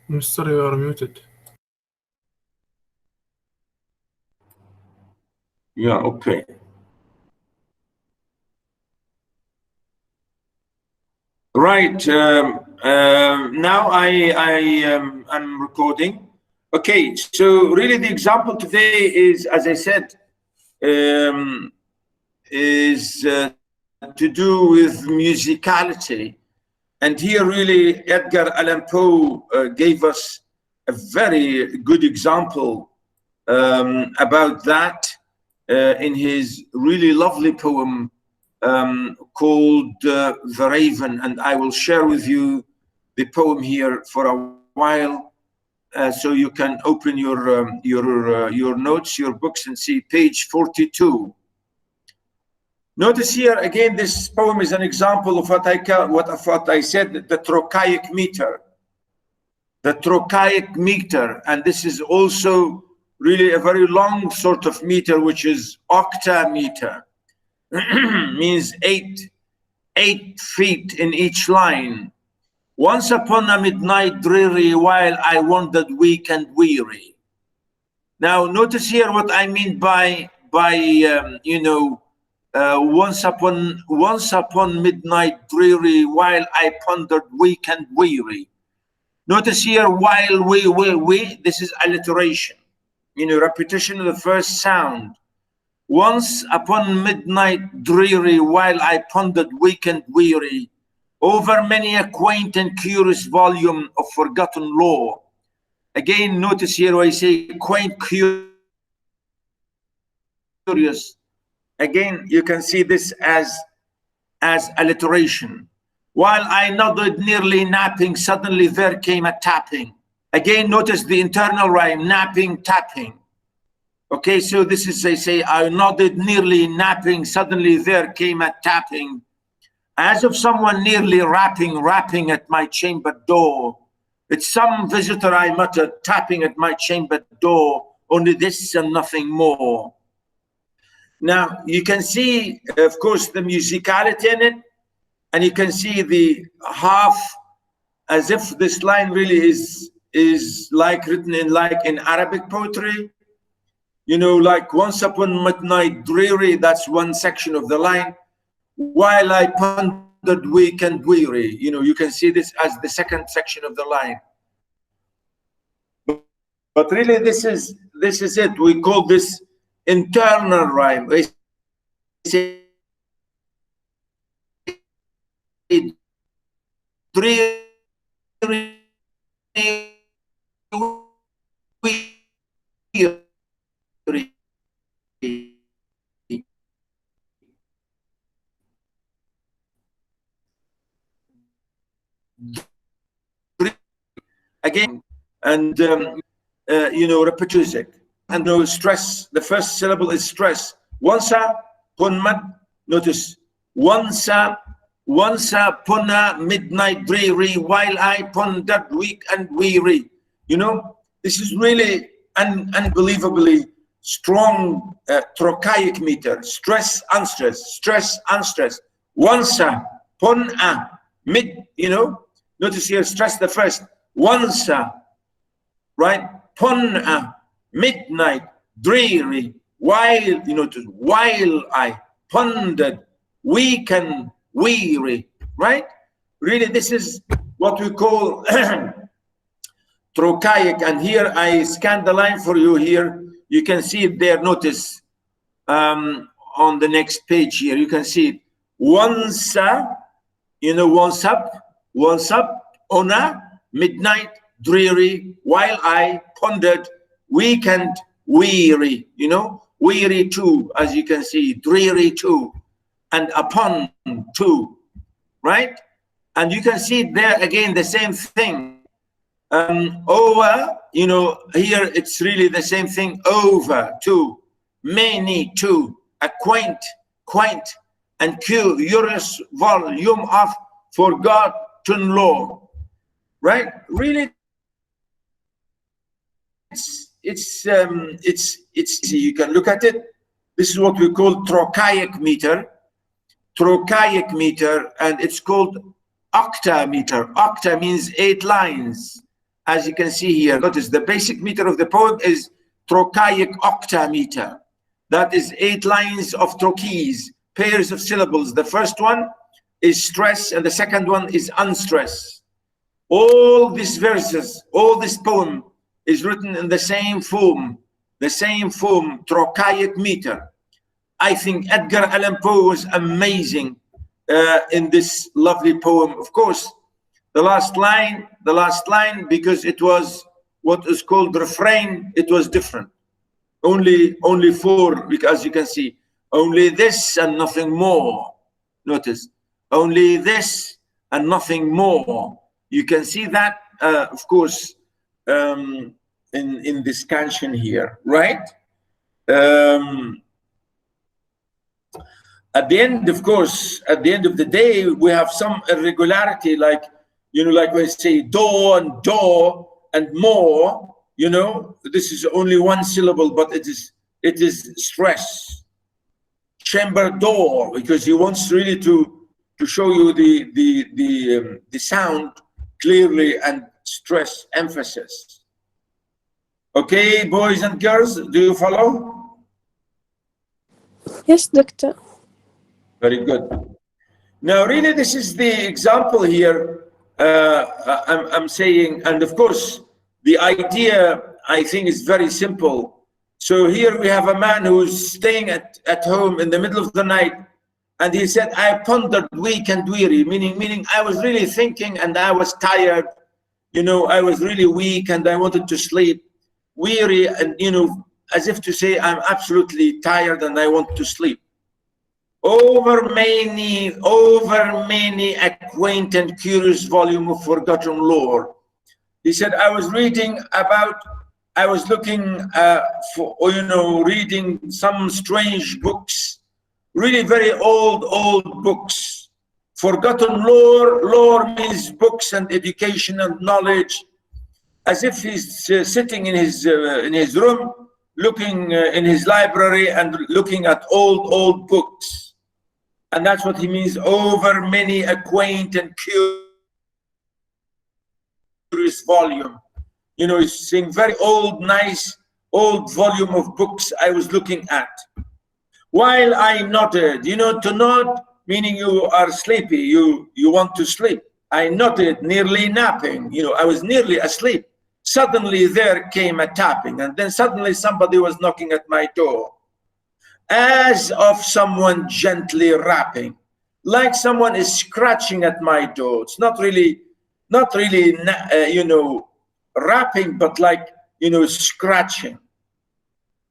Mister, you are muted. Yeah, okay. Right. Now I'm recording. Okay, so really the example today is, as I said, is to do with musicality. And here really Edgar Allan Poe gave us a very good example about that in his really lovely poem called The Raven. And I will share with you the poem here for a while so you can open your notes, your books, and see page 42. Notice here again, this poem is an example of what I said, the trochaic meter. The trochaic meter, and this is also really a very long sort of meter, which is octameter. Means eight feet in each line. Once upon a midnight dreary, while I wandered weak and weary. Now notice here what I mean by once upon midnight dreary, while I pondered weak and weary. Notice here, while we, this is alliteration, repetition of the first sound. Once upon midnight dreary, while I pondered weak and weary, over many a quaint and curious volume of forgotten lore. Again, notice here where I say quaint, curious. Again, you can see this as alliteration. While I nodded, nearly napping, suddenly there came a tapping. Again, notice the internal rhyme, napping, tapping. Okay, so this is, they say, I nodded, nearly napping, suddenly there came a tapping, as of someone nearly rapping at my chamber door. It's some visitor, I muttered, tapping at my chamber door, only this and nothing more. Now, you can see, of course, the musicality in it, and you can see the half, as if this line really is like written in Arabic poetry. Like once upon midnight dreary, that's one section of the line. While I pondered weak and weary, you can see this as the second section of the line. But really, this is it. We call this internal rhyme. They say dreary, again, and repetitive, and no stress. The first syllable is stress. Once upon notice once upon a midnight dreary, while I pondered weak and weary. This is really unbelievably strong trochaic meter. Stress, unstress, stress, unstress. Once upon a mid, notice here, stress the first. Once right? Pon midnight dreary, while while I pondered weak and weary, right? Really, this is what we call trochaic. And here I scan the line for you. Here you can see it there. Notice on the next page here, you can see it. Once once up on a midnight dreary, while I pondered weak and weary, weary too, as you can see, dreary too, and upon too, right? And you can see there again the same thing. Over, here it's really the same thing. Over too, many too, a quaint, and curious volume of forgotten lore, right? Really, it's you can look at it. This is what we call trochaic meter, and it's called octameter. Octa means 8 lines, as you can see here. Notice the basic meter of the poem is trochaic octameter. That is 8 lines of trochees, pairs of syllables. The first one is stress and the second one is unstress. All these verses, all this poem is written in the same form, trochaic meter. I think Edgar Allan Poe was amazing in this lovely poem. Of course, the last line, because it was what is called refrain, it was different. Only 4, because you can see, only this and nothing more. Notice, only this and nothing more. You can see that, of course, in this cantion here, right? At the end, of course, at the end of the day, we have some irregularity, like, you know, like we say do and do and more, you know, this is only 1 syllable, but it is stress. Chamber door, because he wants really to show you the sound clearly and stress emphasis. Okay, boys and girls, do you follow? Yes, doctor. Very good. Now, really, this is the example here I'm saying, and of course, the idea, I think, is very simple. So here we have a man who's staying at home in the middle of the night, and he said, I pondered weak and weary, meaning I was really thinking and I was tired, you know, I was really weak and I wanted to sleep. Weary, and, you know, as if to say, I'm absolutely tired and I want to sleep. Over many quaint and curious volume of forgotten lore. He said, I was looking for, you know, reading some strange books, really very old books. Forgotten lore means books and education and knowledge, as if he's sitting in his room, looking in his library and looking at old books. And that's what he means, over many a quaint and curious volume. You know, he's saying very nice old volume of books I was looking at. While I nodded, you know, to nod, meaning you are sleepy, you want to sleep. I nodded, nearly napping, you know, I was nearly asleep. Suddenly there came a tapping, and then suddenly somebody was knocking at my door, as of someone gently rapping, like someone is scratching at my door. It's not really, you know, rapping, but like, you know, scratching.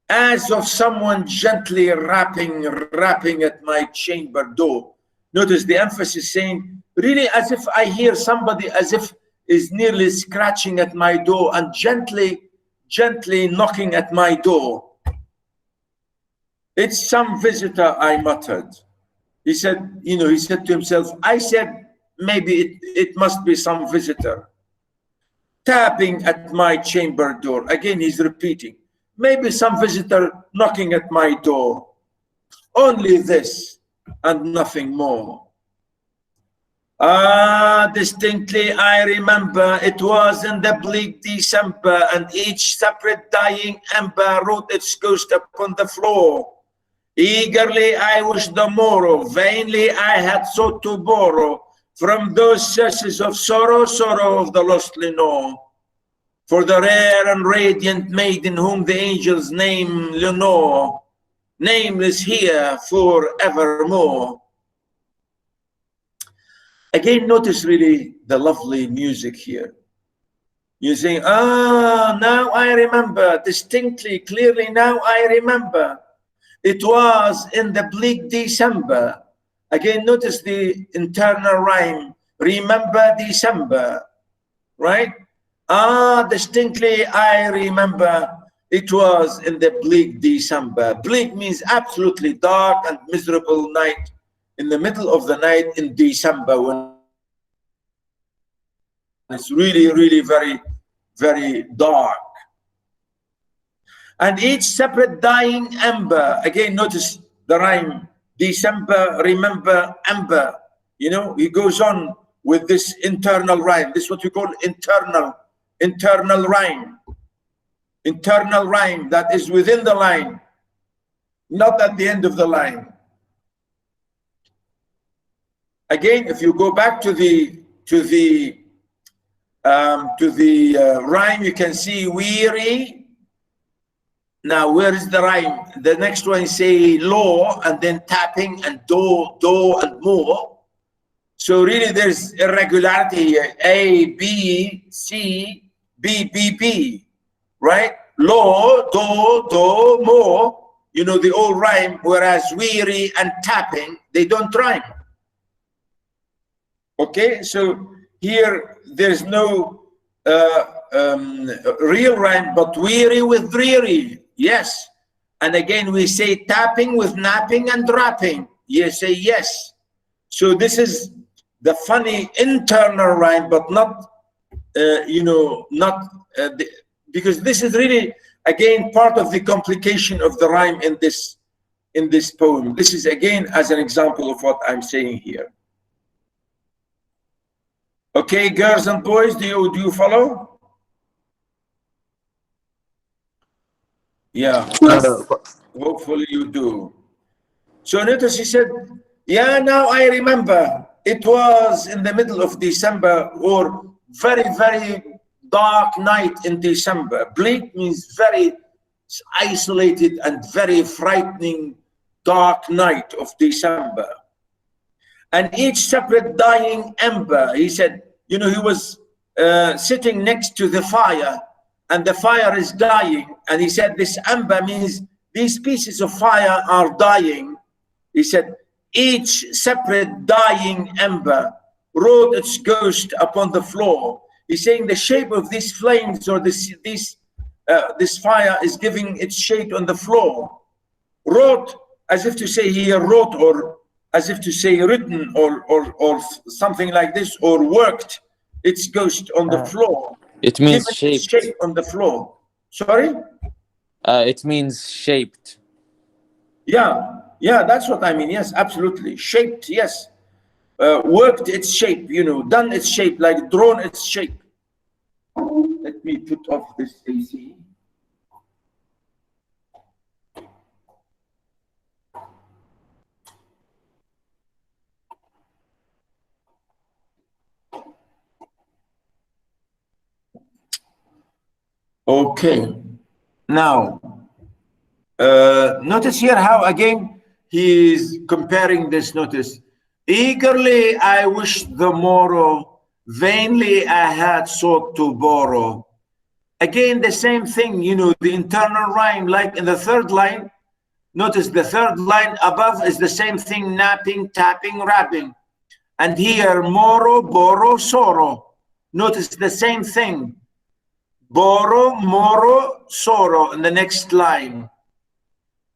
As of someone gently rapping at my chamber door. Notice the emphasis saying, really as if I hear somebody as if is nearly scratching at my door and gently knocking at my door. It's some visitor, I muttered. He said, you know, he said to himself, I said, maybe it must be some visitor. Tapping at my chamber door. Again, he's repeating, maybe some visitor knocking at my door. Only this and nothing more. Distinctly I remember it was in the bleak December, and each separate dying ember wrote its ghost upon the floor. Eagerly I wished the morrow, vainly I had sought to borrow from those sources of sorrow of the lost Lenore. For the rare and radiant maiden whom the angels name Lenore, nameless here forevermore. Again, notice really the lovely music here. You're saying, now I remember, distinctly, clearly, now I remember. It was in the bleak December. Again, notice the internal rhyme. Remember December, right? Distinctly I remember it was in the bleak December. Bleak means absolutely dark and miserable night, in the middle of the night in December, when it's really very, very dark. And each separate dying ember, again, notice the rhyme, December, remember, ember. You know, he goes on with this internal rhyme. This is what we call internal internal rhyme. Internal rhyme that is within the line, not at the end of the line. Again, if you go back to the rhyme, you can see weary. Now, where is the rhyme? The next one say law, and then tapping, and do, and more. So really, there's irregularity here. A, B, C, B, B, B, right? Law, do, more. You know, they all rhyme, whereas weary and tapping, they don't rhyme. Okay, so here there's no real rhyme, but weary with dreary, yes. And again, we say tapping with napping and rapping. You say yes. So this is the funny internal rhyme, but not, because this is really, again, part of the complication of the rhyme in this poem. This is again as an example of what I'm saying here. Okay, girls and boys, do you follow? Yeah, hopefully you do. So notice he said, yeah, now I remember. It was in the middle of December, or very, very dark night in December. Bleak means very isolated and very frightening dark night of December. And each separate dying ember, he said, you know, he was sitting next to the fire, and the fire is dying. And he said, this ember means these pieces of fire are dying. He said, each separate dying ember wrote its ghost upon the floor. He's saying the shape of these flames, or this fire is giving its shape on the floor. Wrote, as if to say he wrote, or as if to say written, or something like this, or worked its ghost on the floor. It means shaped. Shape on the floor. Sorry? It means shaped. Yeah, that's what I mean. Yes, absolutely. Shaped, yes. Worked its shape, you know, done its shape, like drawn its shape. Let me put off this AC. Okay, now notice here how again he is comparing this. Notice, eagerly I wish the morrow, vainly I had sought to borrow. Again, the same thing, you know, the internal rhyme, like in the third line. Notice the third line above is the same thing, napping, tapping, rapping. And here, morrow, borrow, sorrow. Notice the same thing. Borrow, morrow, sorrow in the next line.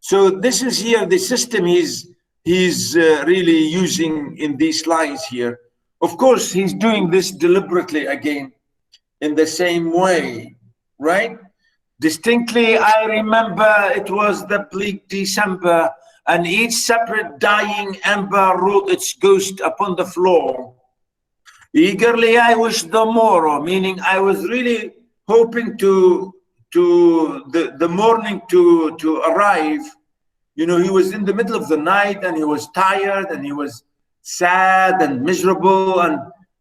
So this is here the system he's really using in these lines here. Of course, he's doing this deliberately again in the same way, right? Distinctly, I remember it was the bleak December, and each separate dying ember wrote its ghost upon the floor. Eagerly I wish the morrow, meaning I was really hoping to the morning to arrive. You know, he was in the middle of the night, and he was tired, and he was sad and miserable, and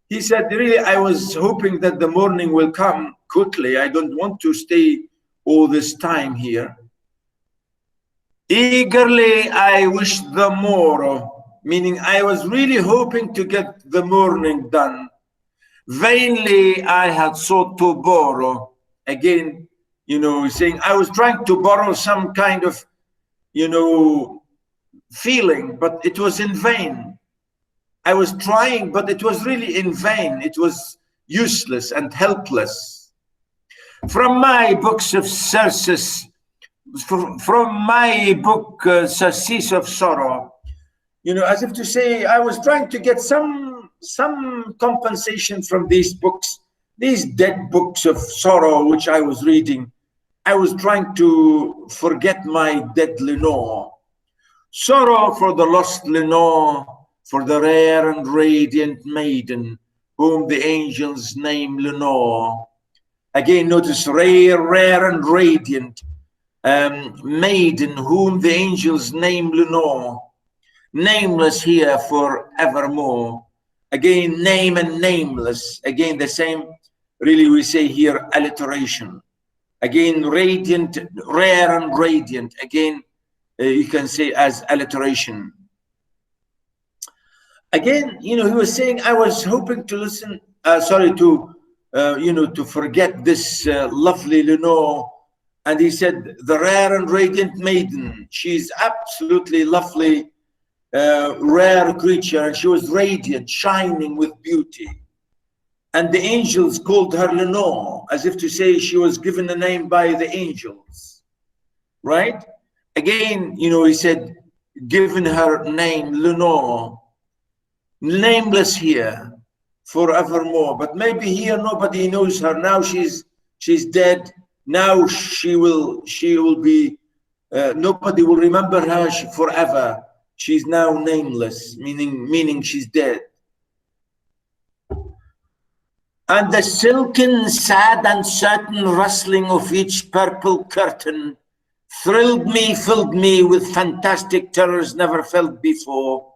he said, really, I was hoping that the morning will come quickly. I don't want to stay all this time here. Eagerly I wish the morrow, meaning I was really hoping to get the morning done. Vainly I had sought to borrow. Again, you know, saying I was trying to borrow some kind of, you know, feeling, but it was in vain. I was trying, but it was really in vain. It was useless and helpless. From my books of surcease, from my book, Surcease of Sorrow, you know, as if to say, I was trying to get some compensation from these books, these dead books of sorrow which I was reading. I was trying to forget my dead Lenore. Sorrow for the lost Lenore, for the rare and radiant maiden, whom the angels name Lenore. Again, notice rare, rare and radiant, maiden whom the angels name Lenore, nameless here forevermore. Again, name and nameless. Again, the same, really we say here, alliteration. Again, radiant, rare and radiant. Again, you can say as alliteration. Again, he was saying, I was hoping to listen, to forget this lovely Lenore. And he said, the rare and radiant maiden, she's absolutely lovely, rare creature, and she was radiant, shining with beauty. And the angels called her Lenore, as if to say she was given a name by the angels, right? Again, he said, given her name Lenore, nameless here forevermore. But maybe here nobody knows her. Now she's dead. Now she will be, nobody will remember her forever. She's now nameless, meaning she's dead. And the silken, sad and certain rustling of each purple curtain thrilled me, filled me with fantastic terrors never felt before.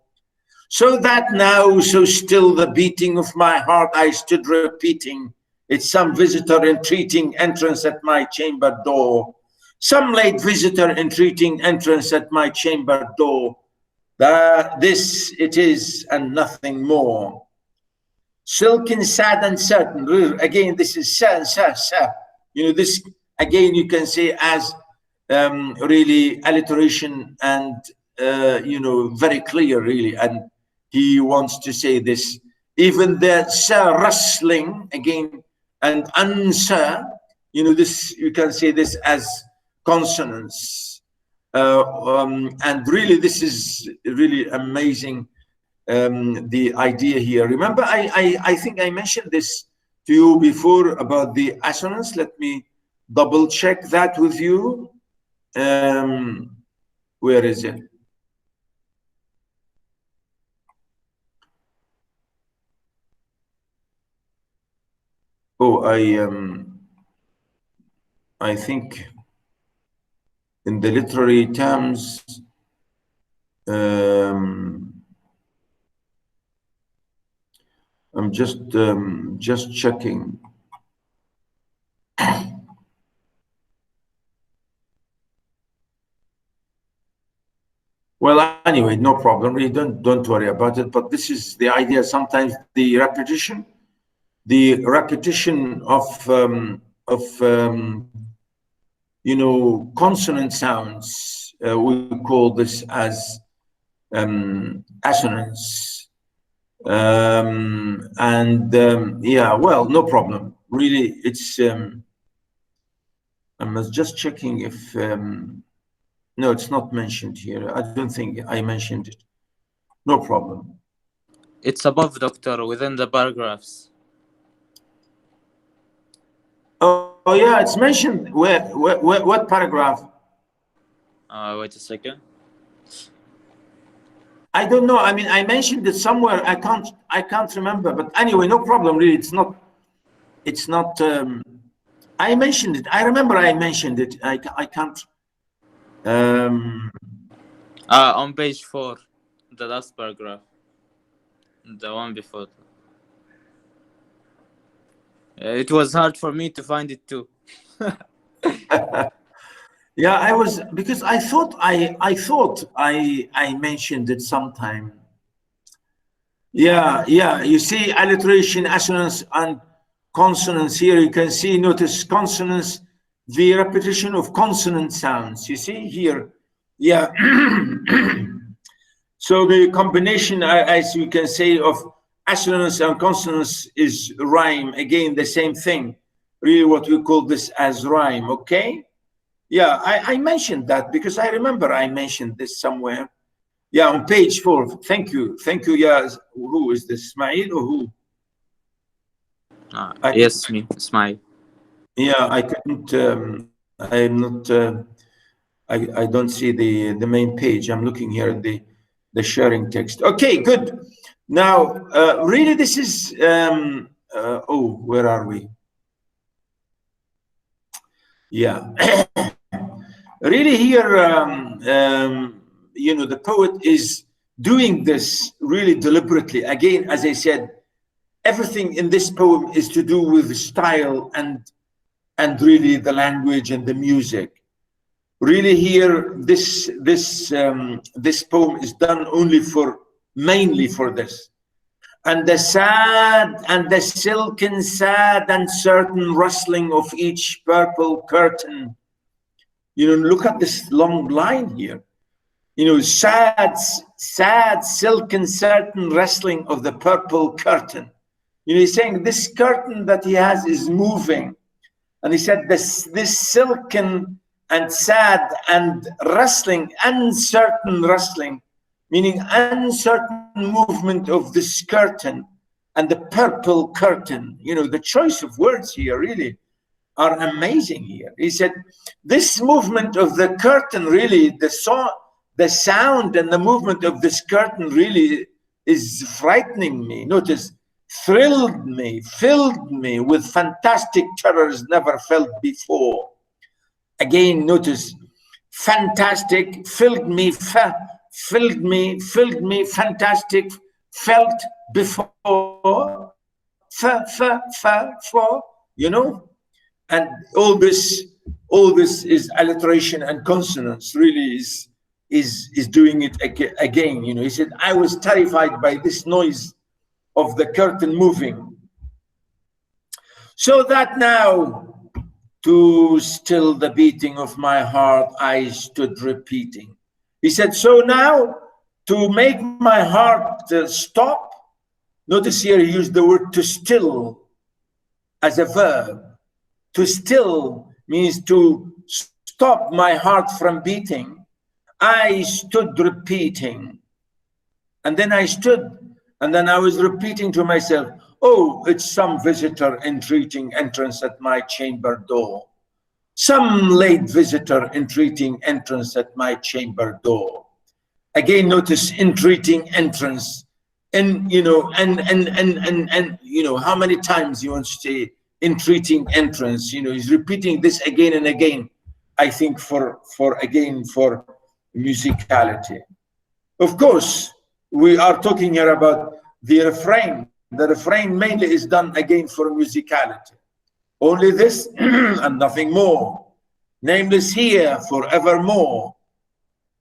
So that now, so still the beating of my heart I stood repeating, it's some visitor entreating entrance at my chamber door. Some late visitor entreating entrance at my chamber door. This it is and nothing more. Silken, sad and certain. Again, this is sir. This again you can say as really alliteration and very clear really. And he wants to say this. Even the sir rustling again and unsir. This you can say this as consonants. And really, this is really amazing. The idea here. Remember, I think I mentioned this to you before about the assonance. Let me double check that with you. Where is it? Oh, I think in the literary terms, I'm just checking. Well, anyway, no problem. Really, don't worry about it. But this is the idea. Sometimes the repetition of consonant sounds. We call this as assonance. Yeah, well, no problem. Really, it's. I'm just checking if. No, it's not mentioned here. I don't think I mentioned it. No problem. It's above, Doctor, within the paragraphs. Oh yeah, it's mentioned. Where what paragraph? Wait a second. I don't know. I mean, I mentioned it somewhere. I can't remember. But anyway, no problem. Really, it's not. I mentioned it. I remember I mentioned it. I can't. On page 4, the last paragraph, the one before. It was hard for me to find it too. Yeah, I was, because I thought I mentioned it sometime. Yeah, you see alliteration, assonance, and consonants here. You can see, notice consonants, the repetition of consonant sounds. You see here, yeah. So the combination, as you can say, of assonance and consonants is rhyme. Again, the same thing. Really, what we call this as rhyme. Okay. Yeah, I mentioned that because I remember I mentioned this somewhere. Yeah, on page 4. Thank you. Yeah, who is this? Ismail or who? Yes, me, Ismail. Yeah, I couldn't. I'm not. I don't see the main page. I'm looking here at the sharing text. Okay, good. Now, really, this is. Oh, where are we? Yeah. Really here, you know, the poet is doing this really deliberately. Again, as I said, everything in this poem is to do with style and really the language and the music. Really here, this poem is done only for, mainly for this. And the sad and the silken sad and certain rustling of each purple curtain. You know, look at this long line here. You know, sad, silken, certain rustling of the purple curtain. You know, he's saying this curtain that he has is moving. And he said this silken and sad and rustling, uncertain rustling, meaning uncertain movement of this curtain and the purple curtain. You know, the choice of words here really are amazing here. He said, this movement of the curtain really, the sound and the movement of this curtain really is frightening me. Notice, thrilled me, filled me with fantastic terrors never felt before. Again, notice, fantastic, filled me, fantastic, felt before, for, you know? And all this is alliteration and consonants, really is doing it again. You know, he said, I was terrified by this noise of the curtain moving. So that now, to still the beating of my heart, I stood repeating. He said, so now, to make my heart stop, notice here he used the word to still as a verb. To still means to stop my heart from beating. I stood repeating. And then I stood, and then I was repeating to myself, oh, it's some visitor entreating entrance at my chamber door. Some late visitor entreating entrance at my chamber door. Again, notice entreating entrance. And, you know, and you know, how many times you want to say entreating entrance? You know, he's repeating this again and again, I think for musicality. Of course, we are talking here about the refrain. The refrain mainly is done again for musicality. Only this and nothing more. Nameless here forevermore.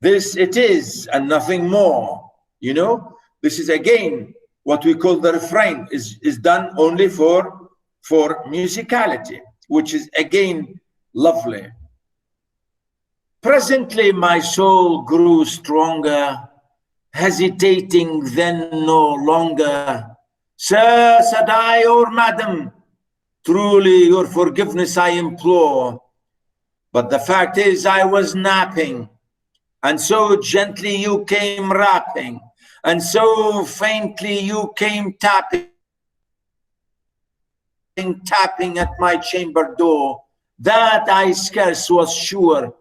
This it is and nothing more. You know, this is again what we call the refrain is done only for musicality, which is again lovely. Presently my soul grew stronger, hesitating then no longer. Sir, said I, or madam, truly your forgiveness I implore. But the fact is I was napping, and so gently you came rapping, and so faintly you came tapping at my chamber door, that I scarce was sure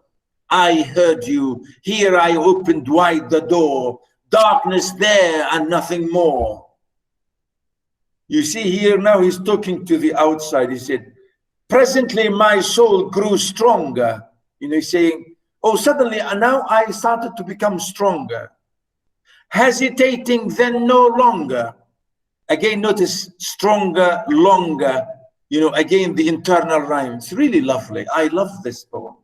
I heard you. Here I opened wide the door, darkness there and nothing more. You see here now he's talking to the outside. He said, presently my soul grew stronger. You know, he's saying, oh, suddenly now I started to become stronger. Hesitating then no longer. Again, notice stronger, longer. You know, again, the internal rhyme. It's really lovely. I love this poem.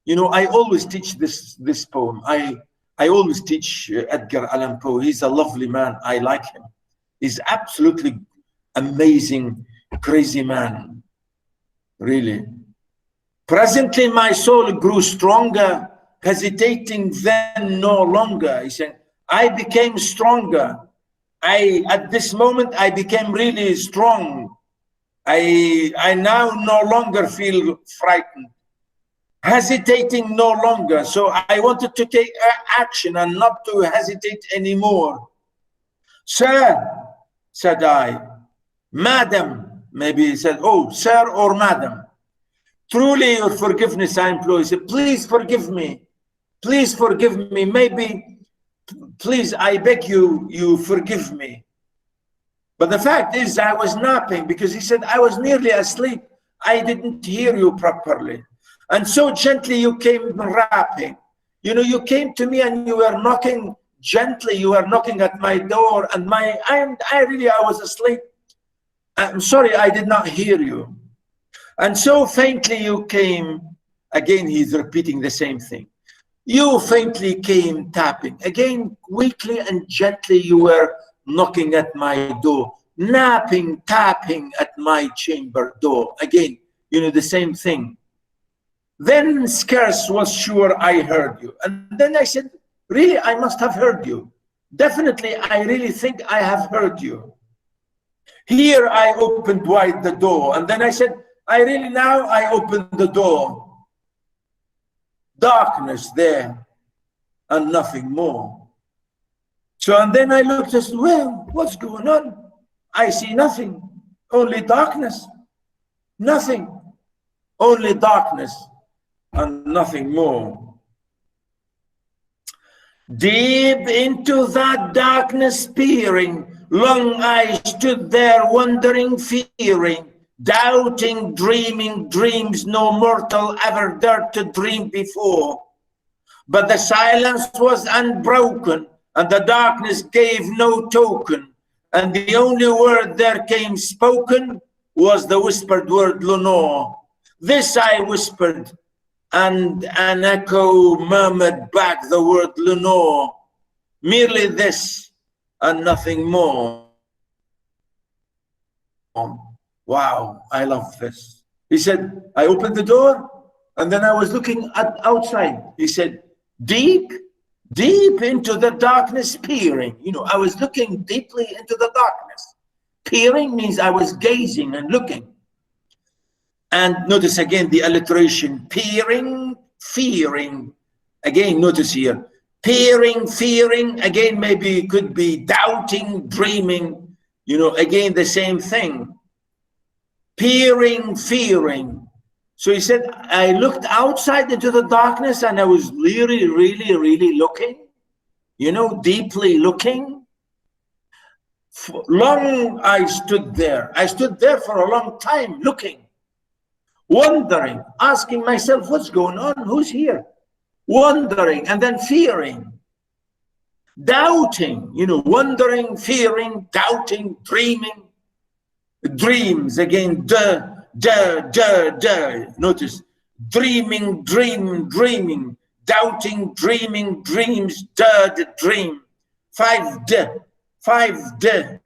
You know, I always teach this poem. I always teach Edgar Allan Poe. He's a lovely man. I like him. He's absolutely amazing, crazy man. Really. Presently my soul grew stronger, hesitating then no longer. He said, I became stronger. At this moment, I became really strong. I now no longer feel frightened. Hesitating no longer. So I wanted to take action and not to hesitate anymore. Sir, said I. Madam, maybe he said, oh, sir or madam. Truly your forgiveness I implore. He said, please forgive me. Please forgive me. Maybe, please, I beg you, you forgive me. But the fact is I was napping, because he said I was nearly asleep. I didn't hear you properly. And so gently you came rapping. You know, you came to me and you were knocking gently. You were knocking at my door, and I was asleep. I'm sorry, I did not hear you. And so faintly you came. Again, he's repeating the same thing. You faintly came tapping. Again, weakly and gently you were knocking at my door, napping, tapping at my chamber door. Again, you know, the same thing. Then scarce was sure I heard you. And then I said, really, I must have heard you. Definitely, I really think I have heard you. Here I opened wide the door. And then I said, now I opened the door. Darkness there and nothing more. So, and then I looked and said, well, what's going on? I see nothing, only darkness. Nothing, only darkness and nothing more. Deep into that darkness peering, long I stood there wondering, fearing, doubting, dreaming dreams no mortal ever dared to dream before. But the silence was unbroken, and the darkness gave no token, and the only word there came spoken was the whispered word Lenore. This I whispered, and an echo murmured back the word Lenore. Merely this and nothing more. Wow, I love this. He said, I opened the door and then I was looking outside. He said, deep into the darkness peering. You know, I was looking deeply into the darkness. Peering means I was gazing and looking. And notice again the alliteration, peering, fearing. Again, notice here, peering, fearing. Again, maybe it could be doubting, dreaming. You know, again, the same thing. Peering, fearing. So he said, I looked outside into the darkness and I was really, really, really looking, you know, deeply looking. For long I stood there. I stood there for a long time looking, wondering, asking myself, what's going on? Who's here? Wondering and then fearing, doubting, you know, wondering, fearing, doubting, dreaming. Dreams again, notice, dreaming, dreaming, doubting, dreaming, dreams, dream. 5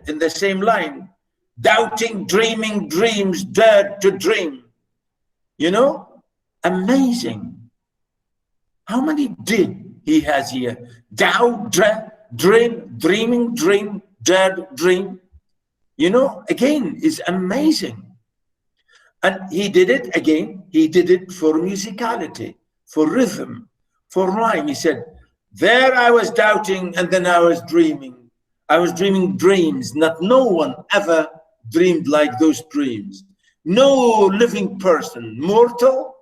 in the same line. Doubting, dreaming, dreams, to dream. You know, amazing. How many did he has here? Doubt, dream, dreaming, dream, dream. You know, again, is amazing. And he did it again. He did it for musicality, for rhythm, for rhyme. He said, there I was doubting and then I was dreaming. I was dreaming dreams. No one ever dreamed like those dreams. No living person, mortal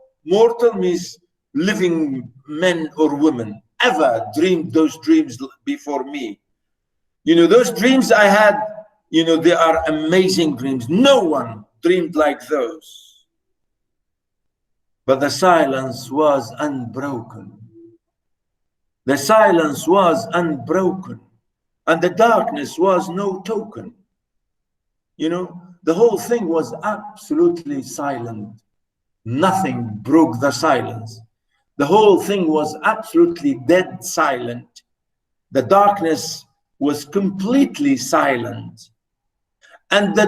means living men or women, ever dreamed those dreams before me. You know, those dreams I had, you know, they are amazing dreams. No one dreamed like those. But the silence was unbroken. The silence was unbroken. And the darkness was no token. You know, the whole thing was absolutely silent. Nothing broke the silence. The whole thing was absolutely dead silent. The darkness was completely silent. And the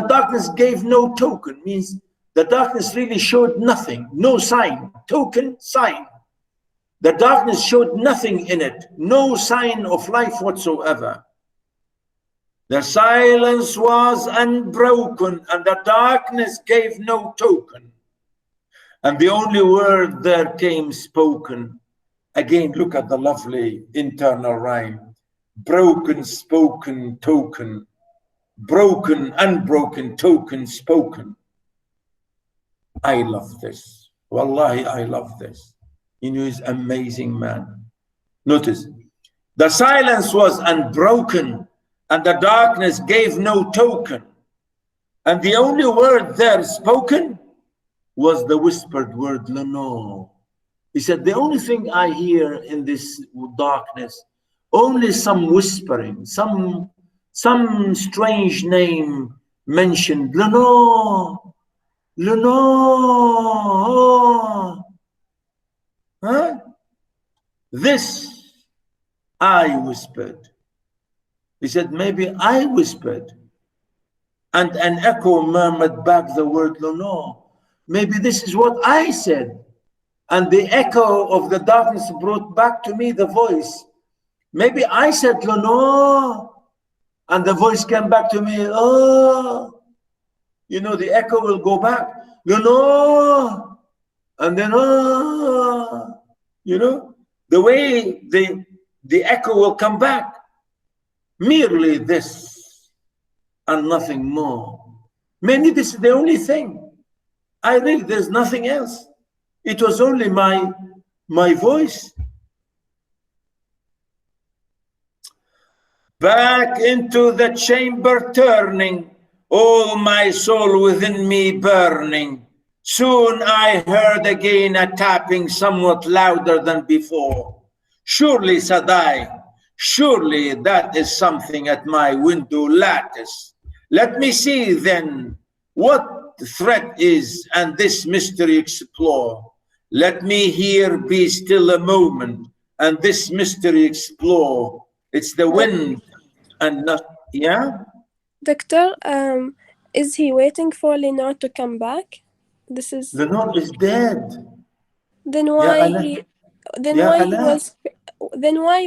darkness gave no token, means the darkness really showed nothing, no sign, token, sign. The darkness showed nothing in it, no sign of life whatsoever. The silence was unbroken and the darkness gave no token. And the only word there came spoken. Again, look at the lovely internal rhyme. Broken, spoken, token. Broken, unbroken, token, spoken. I love this. Wallahi, I love this. You know, he's an amazing man. Notice, the silence was unbroken and the darkness gave no token. And the only word there spoken was the whispered word, Lenore. He said, the only thing I hear in this darkness, only some whispering, some strange name mentioned, Lenore, Lenore. Huh? This I whispered. He said, maybe I whispered. And an echo murmured back the word Lenore. Maybe this is what I said. And the echo of the darkness brought back to me the voice. Maybe I said Lenore. And the voice came back to me, oh. You know, the echo will go back, Lenore. And then, oh. You know, the way the echo will come back. Merely this and nothing more. Maybe this is the only thing. There's nothing else. It was only my voice. Back into the chamber turning, all my soul within me burning. Soon I heard again a tapping somewhat louder than before. Surely, said I, surely that is something at my window lattice. Let me see then what the threat is and this mystery explore. Let me here be still a moment and this mystery explore. It's the wind and not, yeah? Doctor, is he waiting for Lenore to come back? This is... Lenore is dead. Then why he... Then yeah, why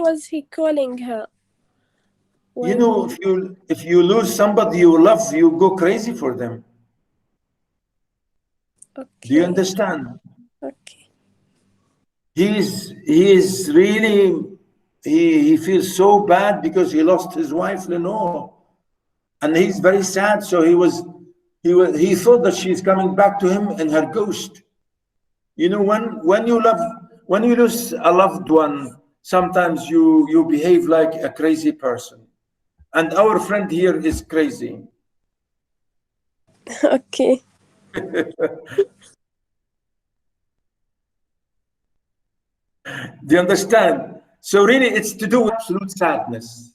was he calling her? You know, if you lose somebody you love, you go crazy for them. Okay. Do you understand? Okay. He is really, he feels so bad because he lost his wife Lenore, and he's very sad. So he thought that she's coming back to him in her ghost. You know, when you lose a loved one, sometimes you behave like a crazy person. And our friend here is crazy. Okay. Do you understand? So really it's to do with absolute sadness.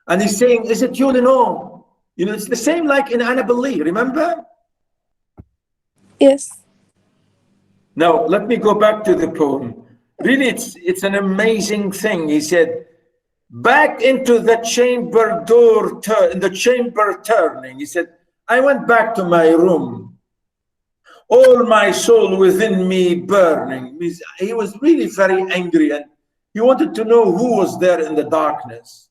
And he's saying, is it you, Lenore? You know, it's the same like in Annabelle Lee, remember? Yes. Now, let me go back to the poem. Really, it's an amazing thing. He said, back into the chamber door, the chamber turning. He said, I went back to my room. All my soul within me burning. He was really very angry and he wanted to know who was there in the darkness.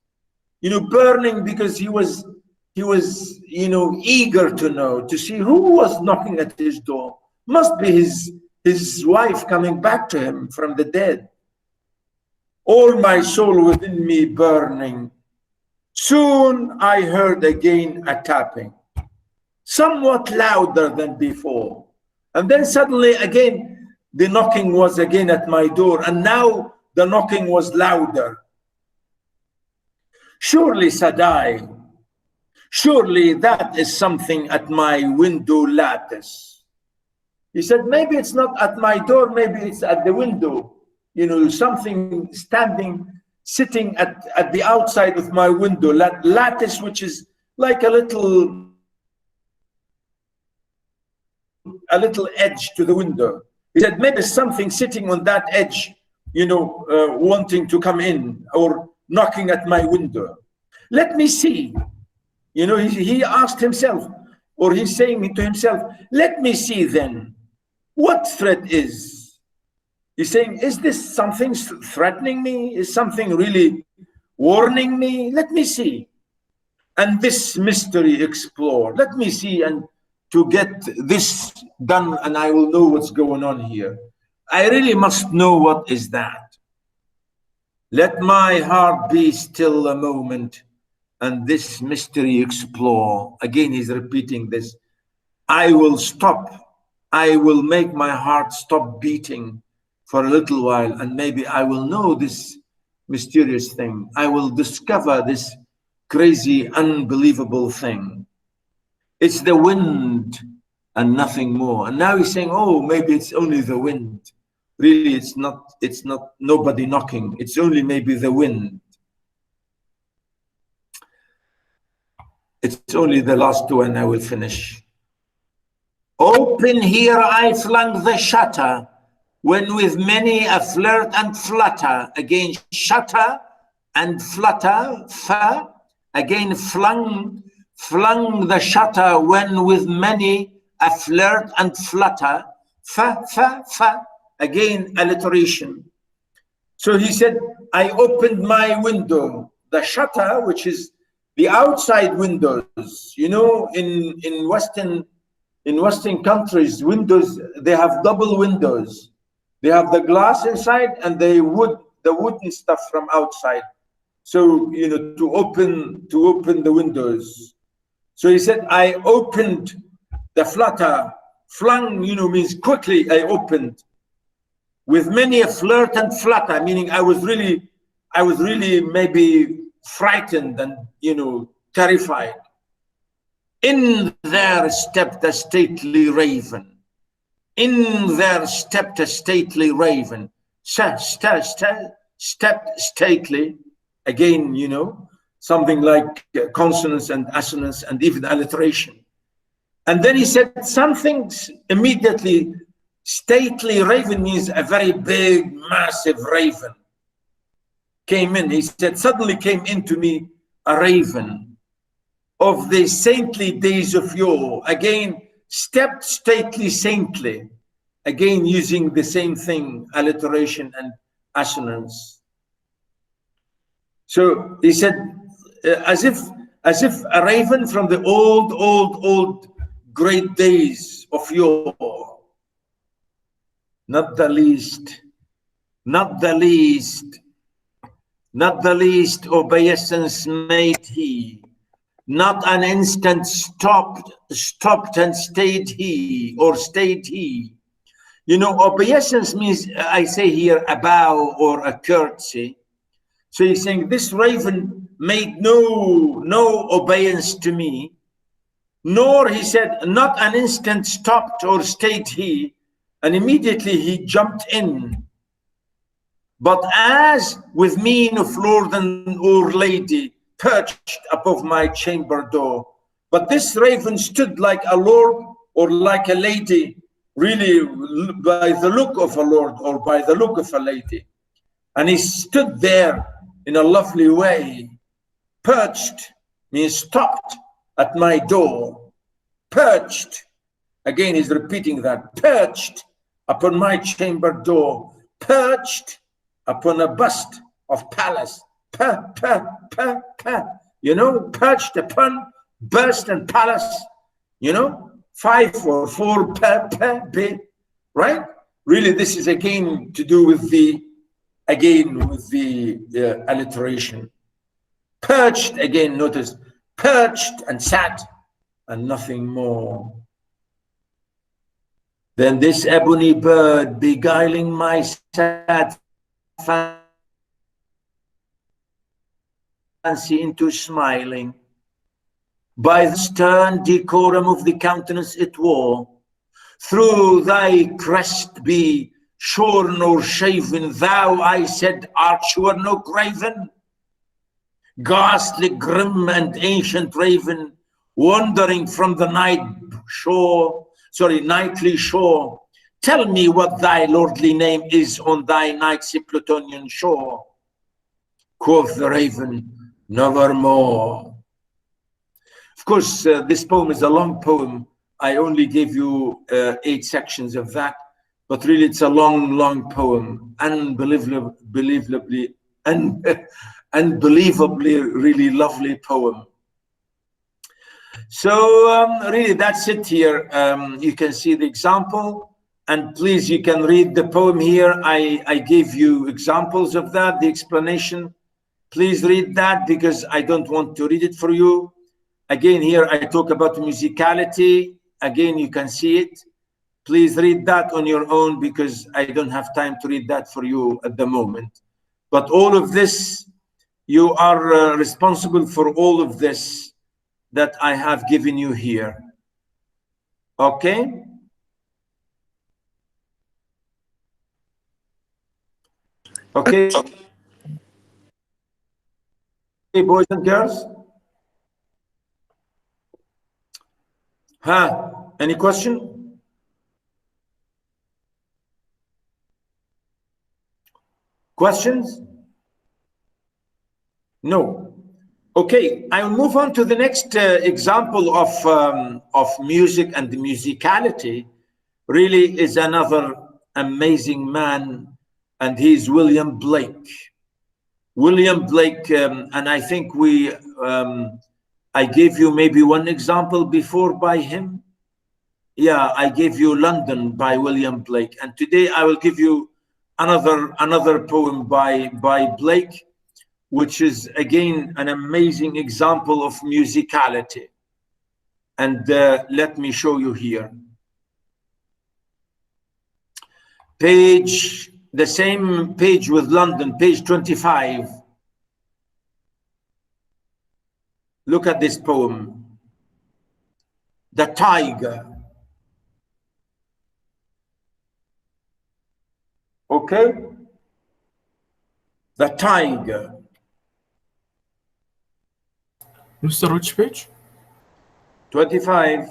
You know, burning because he was, you know, eager to know, to see who was knocking at his door. Must be his wife coming back to him from the dead. All my soul within me burning. Soon I heard again a tapping, somewhat louder than before. And then suddenly again, the knocking was again at my door. And now the knocking was louder. Surely, said I, surely that is something at my window lattice. He said, maybe it's not at my door, maybe it's at the window. You know, something standing, sitting at the outside of my window, lattice, which is like a little edge to the window. He said, maybe something sitting on that edge, you know, wanting to come in or knocking at my window. Let me see. You know, he asked himself, or he's saying to himself, let me see then what threat is. He's saying, is this something threatening me? Is something really warning me? Let me see. And this mystery explore. Let me see and to get this done and I will know what's going on here. I really must know what is that. Let my heart be still a moment and this mystery explore. Again, he's repeating this. I will stop. I will make my heart stop beating for a little while and maybe I will know this mysterious thing. I will discover this crazy, unbelievable thing. It's the wind and nothing more. And now he's saying, oh, maybe it's only the wind. Really, it's not nobody knocking. It's only maybe the wind. It's only the last one I will finish. Open here I flung the shutter, when with many a flirt and flutter, again shutter and flutter, again flung the shutter, when with many a flirt and flutter, again alliteration. So he said, I opened my window, the shutter, which is the outside windows. You know, in Western countries, windows, they have double windows. They have the glass inside and the wooden stuff from outside. So, you know, to open the windows. So he said, I opened the flutter. Flung, you know, means quickly I opened. With many a flirt and flutter, meaning I was really maybe frightened and, you know, terrified. In there stepped a stately raven. In there stepped a stately raven. Stepped stately. Again, you know, something like consonants and assonance and even alliteration. And then he said something immediately. Stately raven means a very big, massive raven. Came in, he said, suddenly came into me a raven of the saintly days of yore. Again, stepped stately, saintly. Again, using the same thing, alliteration and assonance. So he said, as if a raven from the old great days of yore. Not the least obeisance made he, not an instant stopped and stayed he. You know, obeisance means, I say here, a bow or a courtesy. So he's saying this raven made no obeisance to me, nor, he said, not an instant stopped or stayed he, and immediately he jumped in. But as with mien of lord or lady perched above my chamber door, but this raven stood like a lord or like a lady, really by the look of a lord or by the look of a lady. And he stood there in a lovely way. Perched means stopped at my door. Perched, again he's repeating that, perched upon my chamber door, perched upon a bust of Pallas, you know, perched upon bust and Pallas, you know, 5 or 4 right? Really, this is again to do with the alliteration. Perched, again, notice, perched and sat and nothing more. Then this ebony bird, beguiling my sad fancy into smiling, by the stern decorum of the countenance it wore, through thy crest be shorn or shaven, thou, I said, art sure no graven, ghastly, grim, and ancient raven, wandering from the nightly shore. Tell me what thy lordly name is on thy nightly Plutonian shore. Quoth the raven, nevermore. Of course, this poem is a long poem. I only gave you 8 sections of that, but really it's a long poem. Unbelievably really lovely poem. So really that's it here. You can see the example, and please, you can read the poem here. I gave you examples of that, the explanation. Please read that because I don't want to read it for you. Again, here I talk about musicality. Again, you can see it. Please read that on your own because I don't have time to read that for you at the moment. But all of this, you are responsible for all of this that I have given you here. Okay. Okay, boys and girls. Any question? Questions? No. Okay, I will move on to the next example of music and the musicality. Really is another amazing man, and he's William Blake. William Blake, and I think I gave you maybe one example before by him. Yeah, I gave you London by William Blake, and today I will give you another poem by Blake, which is again an amazing example of musicality. And let me show you here. The same page with London, page 25. Look at this poem, The Tyger. Okay? The Tyger. Mr. Which page? 25.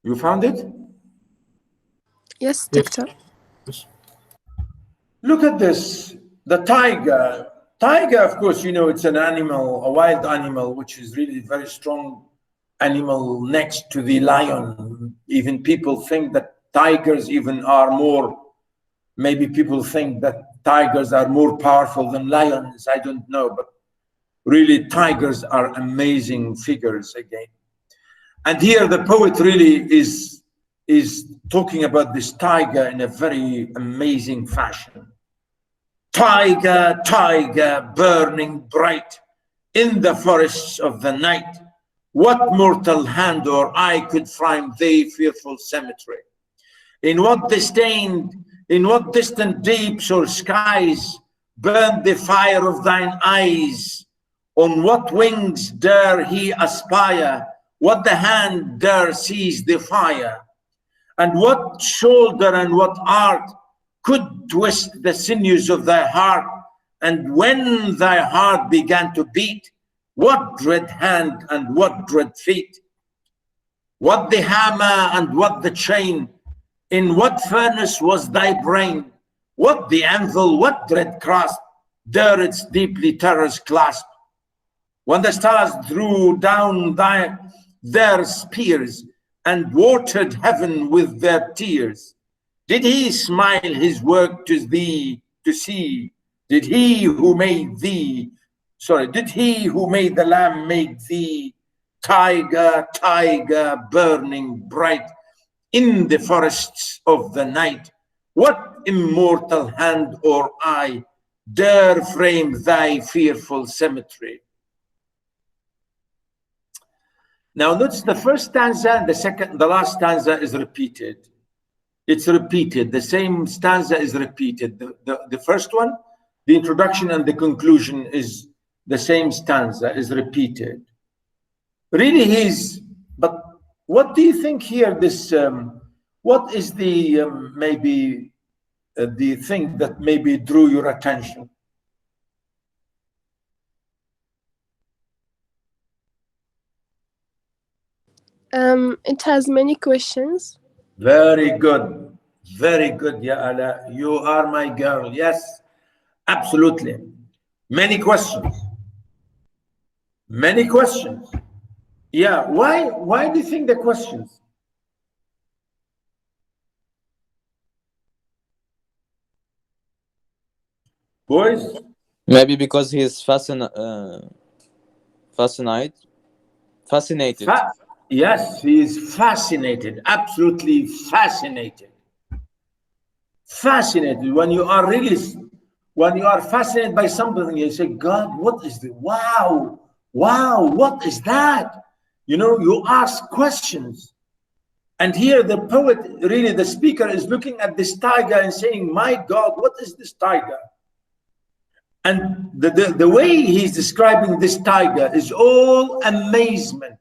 You found it? Yes, Doctor. Yes. Look at this. The tiger. Tiger, of course, you know, it's an animal, a wild animal, which is really very strong animal next to the lion. Even people think that tigers even are more, maybe people think that tigers are more powerful than lions. I don't know, but really tigers are amazing figures again. And here the poet really is talking about this tiger in a very amazing fashion. Tiger, tiger, burning bright in the forests of the night, what mortal hand or eye could find thy fearful cemetery? In what distant deeps or skies burned the fire of thine eyes? On what wings dare he aspire? What the hand dare seize the fire? And what shoulder and what art could twist the sinews of thy heart? And when thy heart began to beat, what dread hand and what dread feet? What the hammer and what the chain? In what furnace was thy brain? What the anvil, what dread grasp dare its deeply terrors clasp? When the stars drew down their spears and watered heaven with their tears, did he smile his work to thee to see? Did he who made the lamb make thee? Tiger, tiger, burning bright in the forests of the night, what immortal hand or eye dare frame thy fearful cemetery? Now notice the first stanza, the last stanza is repeated. It's repeated. The same stanza is repeated. The first one, the introduction and the conclusion is the same stanza is repeated. Really but what do you think here? What is the maybe the thing that maybe drew your attention? It has many questions. Very good. Very good, Ya Ala. You are my girl. Yes, absolutely. Many questions. Many questions. Yeah. Why do you think the questions? Boys? Maybe because he is fascinated. Yes, he is fascinated. Absolutely fascinated. fascinated. When you are really, when you are fascinated by something, you say, God, what is this? Wow, wow, what is that? You know, you ask questions. And here the poet, really the speaker, is looking at this tiger and saying, my God, what is this tiger? And the way he's describing this tiger is all amazement,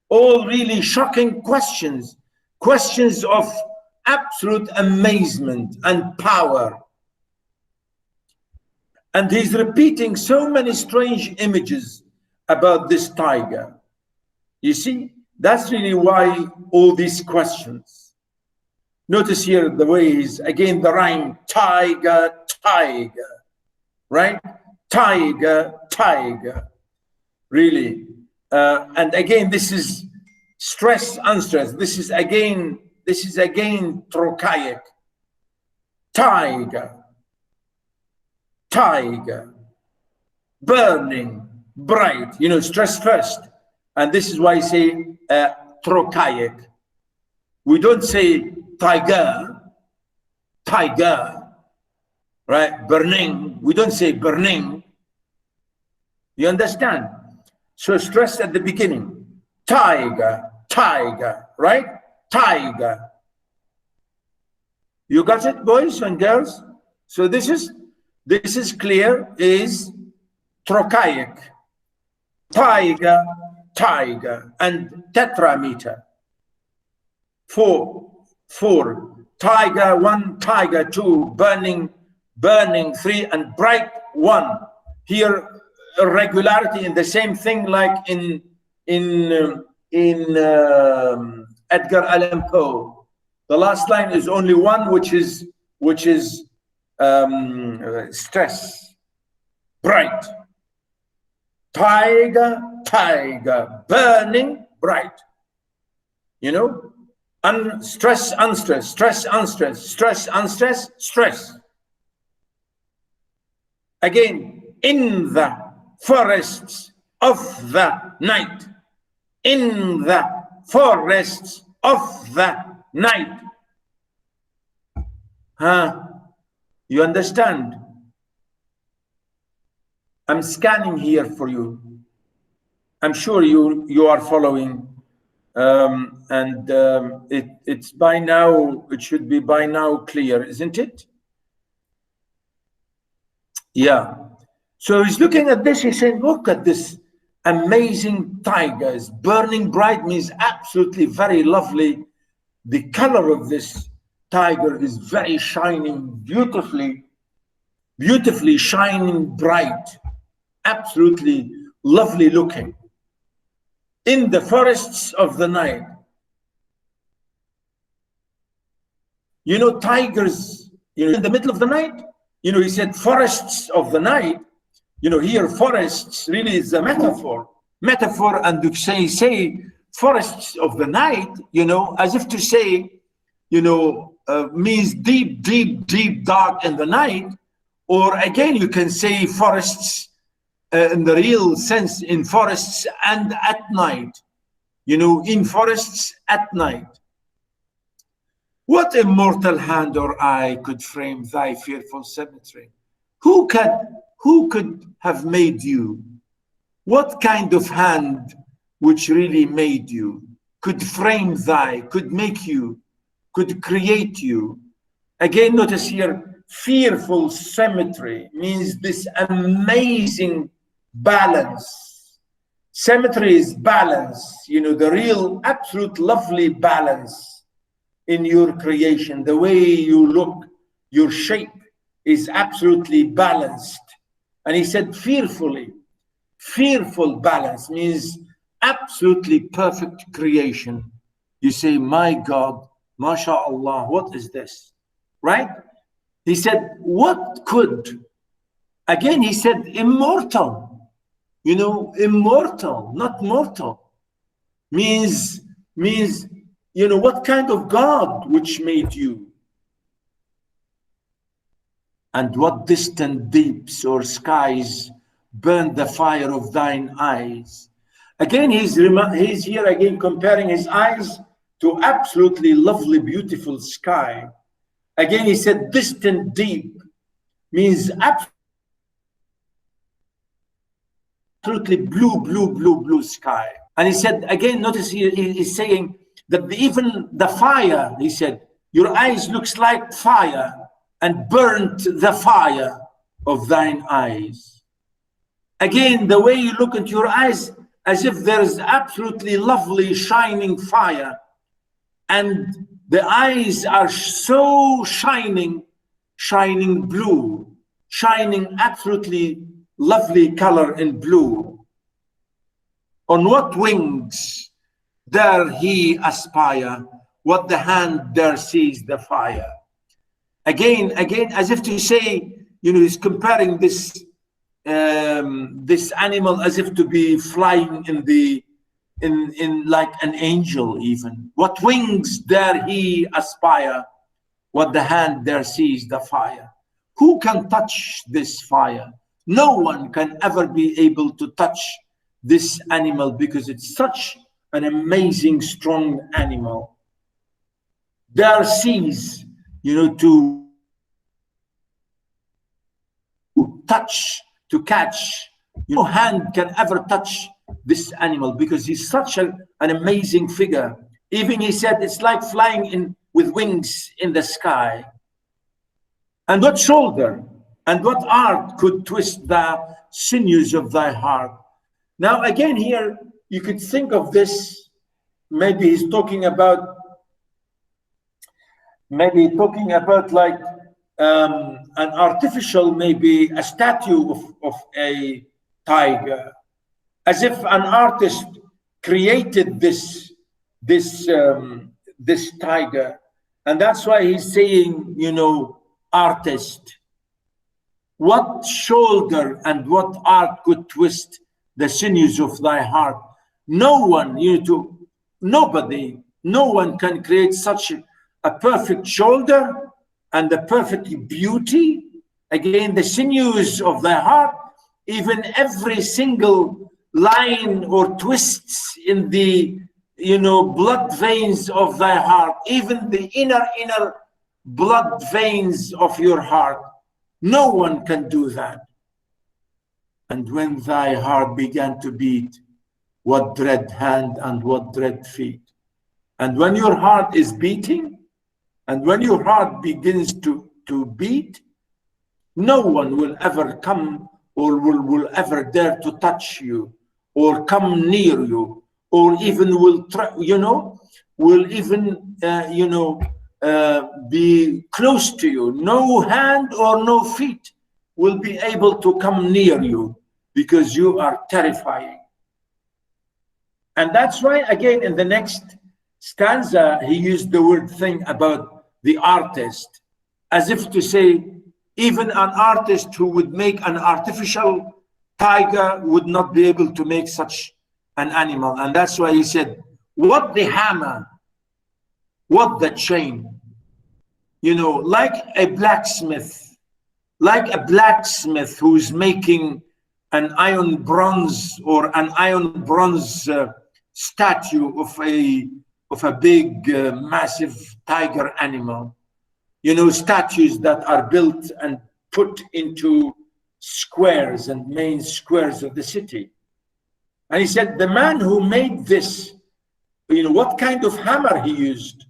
all really shocking questions, questions of absolute amazement and power. And he's repeating so many strange images about this tiger. You see, that's really why all these questions. Notice here the way he's, again, the rhyme, tiger, tiger, right? Tiger, tiger, really. And again, this is stress, unstressed. This is again trochaic. Tiger, tiger, burning, bright, you know, stress first. And this is why I say trochaic. We don't say tiger, tiger, right? Burning. We don't say burning. You understand? So stress at the beginning. Tiger, tiger, right? Tiger. You got it, boys and girls? So this is clear, is trochaic. Tiger, tiger, and tetrameter. Four. Tiger, 1, tiger, 2, burning, 3, and bright, 1. Here, irregularity in the same thing like in Edgar Allan Poe. The last line is only one, which is stress, bright. Tiger, tiger, burning, bright. You know, stress, unstressed, stress, unstressed, stress, unstressed, stress. Again, in the forests of the night, in the forests of the night. You understand? I'm scanning here for you. I'm sure you are following, it's by now, it should be by now clear, isn't it? Yeah. So he's looking at this, he's saying, look at this amazing tigers. Burning bright means absolutely very lovely. The color of this tiger is very shining, beautifully shining bright, absolutely lovely looking. In the forests of the night. You know, tigers, you know, in the middle of the night, you know, he said forests of the night. You know, here forests really is a metaphor, and you say forests of the night, you know, as if to say, you know, means deep, dark in the night. Or again, you can say forests in the real sense, in forests and at night, you know, in forests at night. What immortal hand or eye could frame thy fearful symmetry? Who could have made you? What kind of hand which really made you could frame thy, could make you, could create you? Again, notice here, fearful symmetry means this amazing balance. Symmetry is balance, you know, the real absolute lovely balance in your creation. The way you look, your shape is absolutely balanced. And he said fearfully. Fearful balance means absolutely perfect creation. You say, my God, mashallah, what is this? Right? He said, what could? Again, he said, immortal. You know, immortal, not mortal. Means, you know, what kind of God which made you? And what distant deeps or skies burned the fire of thine eyes? Again, he's here again comparing his eyes to absolutely lovely, beautiful sky. Again, he said, distant deep means absolutely blue sky. And he said, again, notice he's saying that even the fire, he said, your eyes looks like fire, and burnt the fire of thine eyes. Again, the way you look into your eyes, as if there is absolutely lovely shining fire, and the eyes are so shining blue, shining absolutely lovely color in blue. On what wings dare he aspire? What the hand there sees the fire. Again, as if to say, he's comparing this this animal as if to be flying in like an angel even. What wings dare he aspire? What the hand there sees the fire. Who can touch this fire? No one can ever be able to touch this animal because it's such an amazing, strong animal. There sees, to touch, to catch. No hand can ever touch this animal because he's such an amazing figure. Even he said it's like flying in with wings in the sky. And what shoulder and what art could twist the sinews of thy heart? Now again here, you could think of this, maybe he's talking about like an artificial, maybe a statue of a tiger, as if an artist created this tiger, and that's why he's saying, artist. What shoulder and what art could twist the sinews of thy heart? No one, no one can create such a perfect shoulder and the perfect beauty. Again, the sinews of thy heart, even every single line or twists in the blood veins of thy heart, even the inner blood veins of your heart. No one can do that. And when thy heart began to beat, what dread hand and what dread feet. And when your heart is beating, and when your heart begins to beat, no one will ever come or will ever dare to touch you or come near you, or even will even be close to you. No hand or no feet will be able to come near you because you are terrifying. And that's why, again, in the next stanza, he used the word thing about the artist, as if to say, even an artist who would make an artificial tiger would not be able to make such an animal. And that's why he said, what the hammer, what the chain, like a blacksmith who's making an iron bronze or an iron bronze statue of a big massive tiger animal. Statues that are built and put into squares and main squares of the city. And he said, the man who made this, what kind of hammer he used,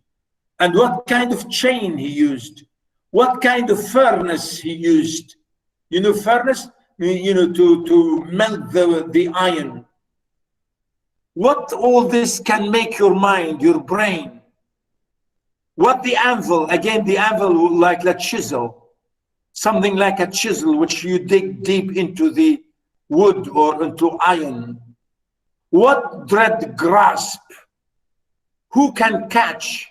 and what kind of chain he used, what kind of furnace he used. Furnace, to melt the iron. What all this can make your mind, your brain. What the anvil, again, the anvil like a chisel, something like a chisel which you dig deep into the wood or into iron. What dread grasp, who can catch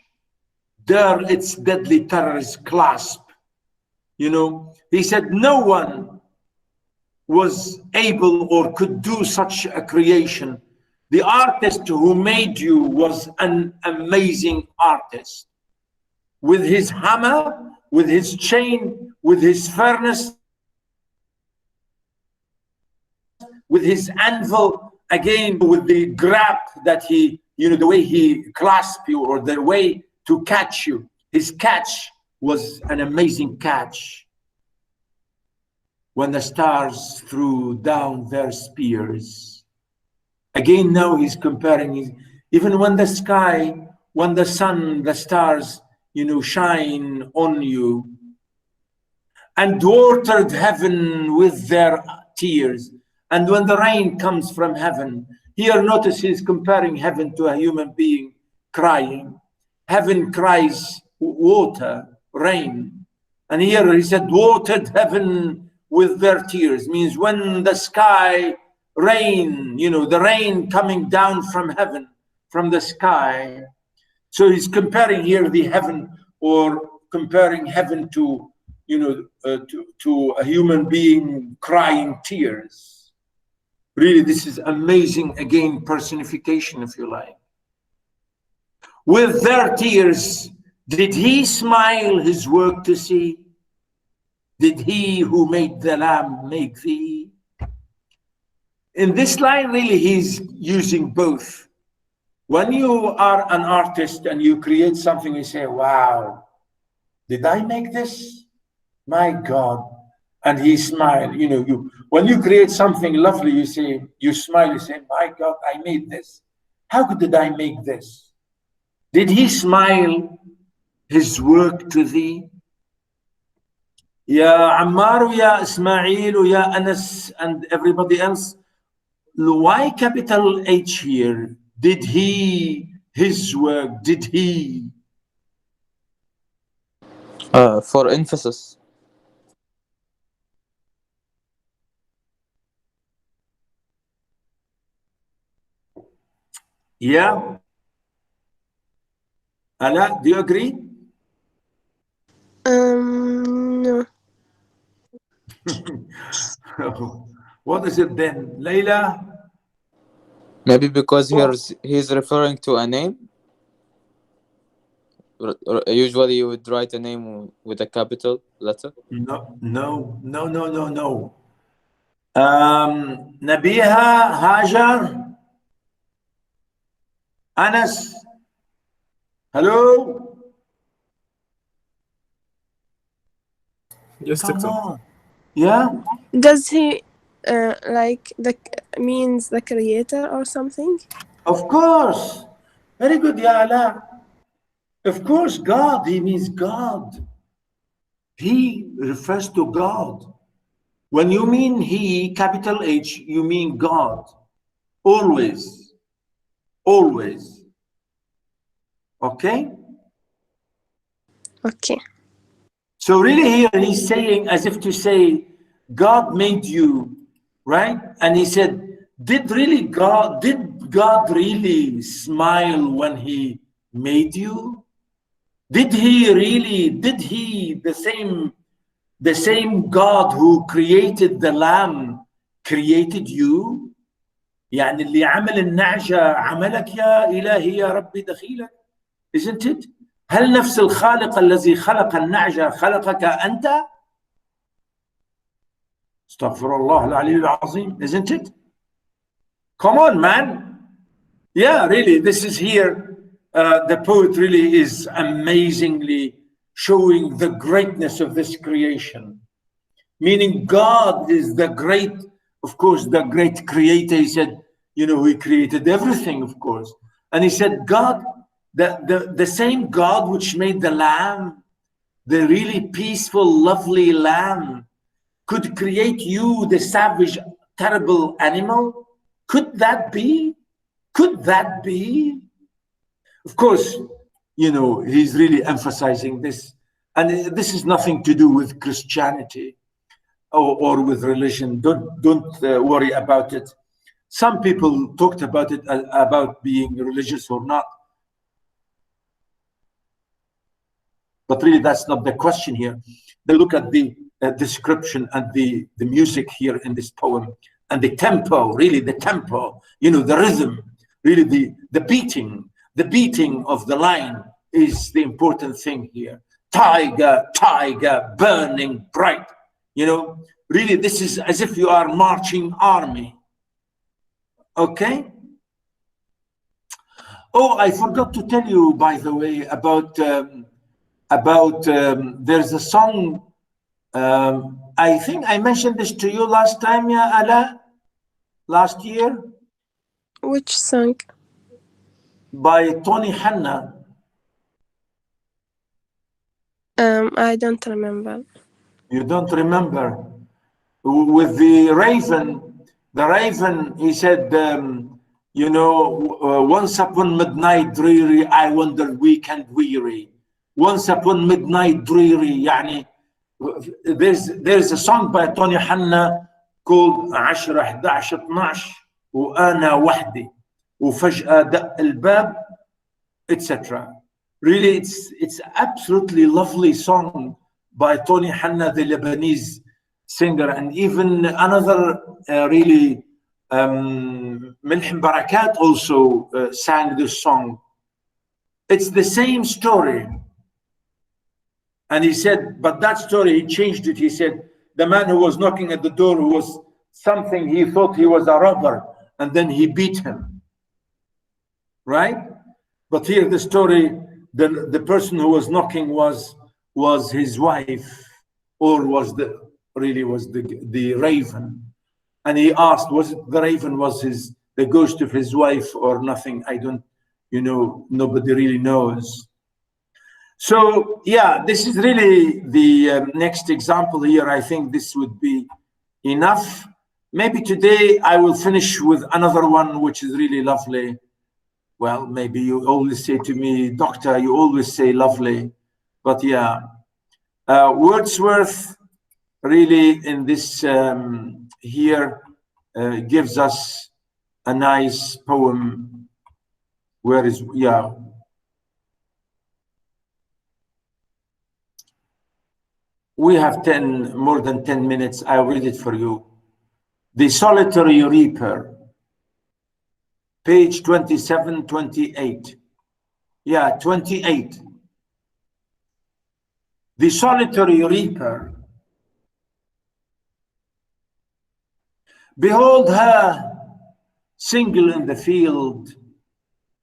there its deadly terror's clasp? He said no one was able or could do such a creation. The artist who made you was an amazing artist. With his hammer, with his chain, with his furnace, with his anvil, again, with the grab that he, the way he clasps you or the way to catch you, his catch was an amazing catch when the stars threw down their spears. Again, now he's comparing, even when the sky, when the sun, the stars, shine on you, and watered heaven with their tears. And when the rain comes from heaven, here notice he's comparing heaven to a human being crying. Heaven cries water, rain. And here he said, watered heaven with their tears, means when the sky rain, the rain coming down from heaven, from the sky. So he's comparing here the heaven, or comparing heaven to, to a human being crying tears. Really, this is amazing, again, personification, if you like. With their tears, did he smile his work to see? Did he who made the lamb make thee? In this line, really, he's using both. When you are an artist and you create something, you say, wow, did I make this? My God. And he smiled. When you create something lovely, you smile, you say, my God, I made this. How did I make this? Did he smile his work to thee? Ya Ammar, Ya Ismail, Ya Anas, and everybody else, why capital H here? Did he, his work, did he? For emphasis. Yeah. Ala, do you agree? No. What is it then? Layla? Maybe because he's referring to a name. Usually you would write a name with a capital letter. No. Nabiha, Hajar, Anas. Hello? Yes, Come Doctor. on. Yeah? Does he like means the creator or something? Of course. Very good, Ya Ala. Of course, God, he means God. He refers to God. When you mean he, capital H, you mean God. Always. Always. Okay? Okay. So really here he's saying, as if to say, God made you, right? And he said, did God really smile when he made you? Did he, the same God who created the lamb created you? يعني اللي عمل النعجة عملك يا إلهي يا ربي دخيلك. Isn't it? هل نفس الخالق الذي خلق النعجة خلقك أنت؟ استغفر الله العلي العظيم. Isn't it? Come on, man. Yeah, really, this is here. The poet really is amazingly showing the greatness of this creation. Meaning God is the great, of course, the great creator. He said, he created everything, of course. And he said, God, the same God which made the lamb, the really peaceful, lovely lamb, could create you, the savage, terrible animal? Could that be? Could that be? Of course, he's really emphasizing this. And this is nothing to do with Christianity or with religion. Don't worry about it. Some people talked about it, about being religious or not. But really, that's not the question here. They look at the description and the music here in this poem, and the tempo, really the tempo, the rhythm, really the beating of the line is the important thing here. Tiger, tiger, burning bright. Really, this is as if you are marching army. Okay? Oh, I forgot to tell you, by the way, about about there's a song. I think I mentioned this to you last time, ya Ala, last year, Which song? by Tony Hanna. I don't remember. You don't remember? With the raven, he said, you know, once upon midnight dreary, I wandered weak and weary. Once upon midnight dreary, يعني, there's a song by Tony Hanna called 10 11 12 وأنا وحدي وفجأة دق الباب, etc. Really, it's absolutely lovely song by Tony Hanna, the Lebanese singer, and even another really Milham Barakat also sang this song. It's the same story. And he said, but that story, he changed it. He said, the man who was knocking at the door, who was something, he thought he was a robber, and then he beat him. Right? But here the story, the person who was knocking was his wife, or was the raven. And he asked, was it the raven was the ghost of his wife or nothing? I don't, nobody really knows. So yeah, this is really the next example here. I think this would be enough. Maybe today I will finish with another one, which is really lovely. Well, maybe you always say to me, doctor, you always say lovely, but yeah. Wordsworth really in this here gives us a nice poem. Where is, yeah. We have more than 10 minutes. I'll read it for you. The Solitary Reaper, page 27, 28. Yeah, 28. The Solitary Reaper. Behold her, single in the field,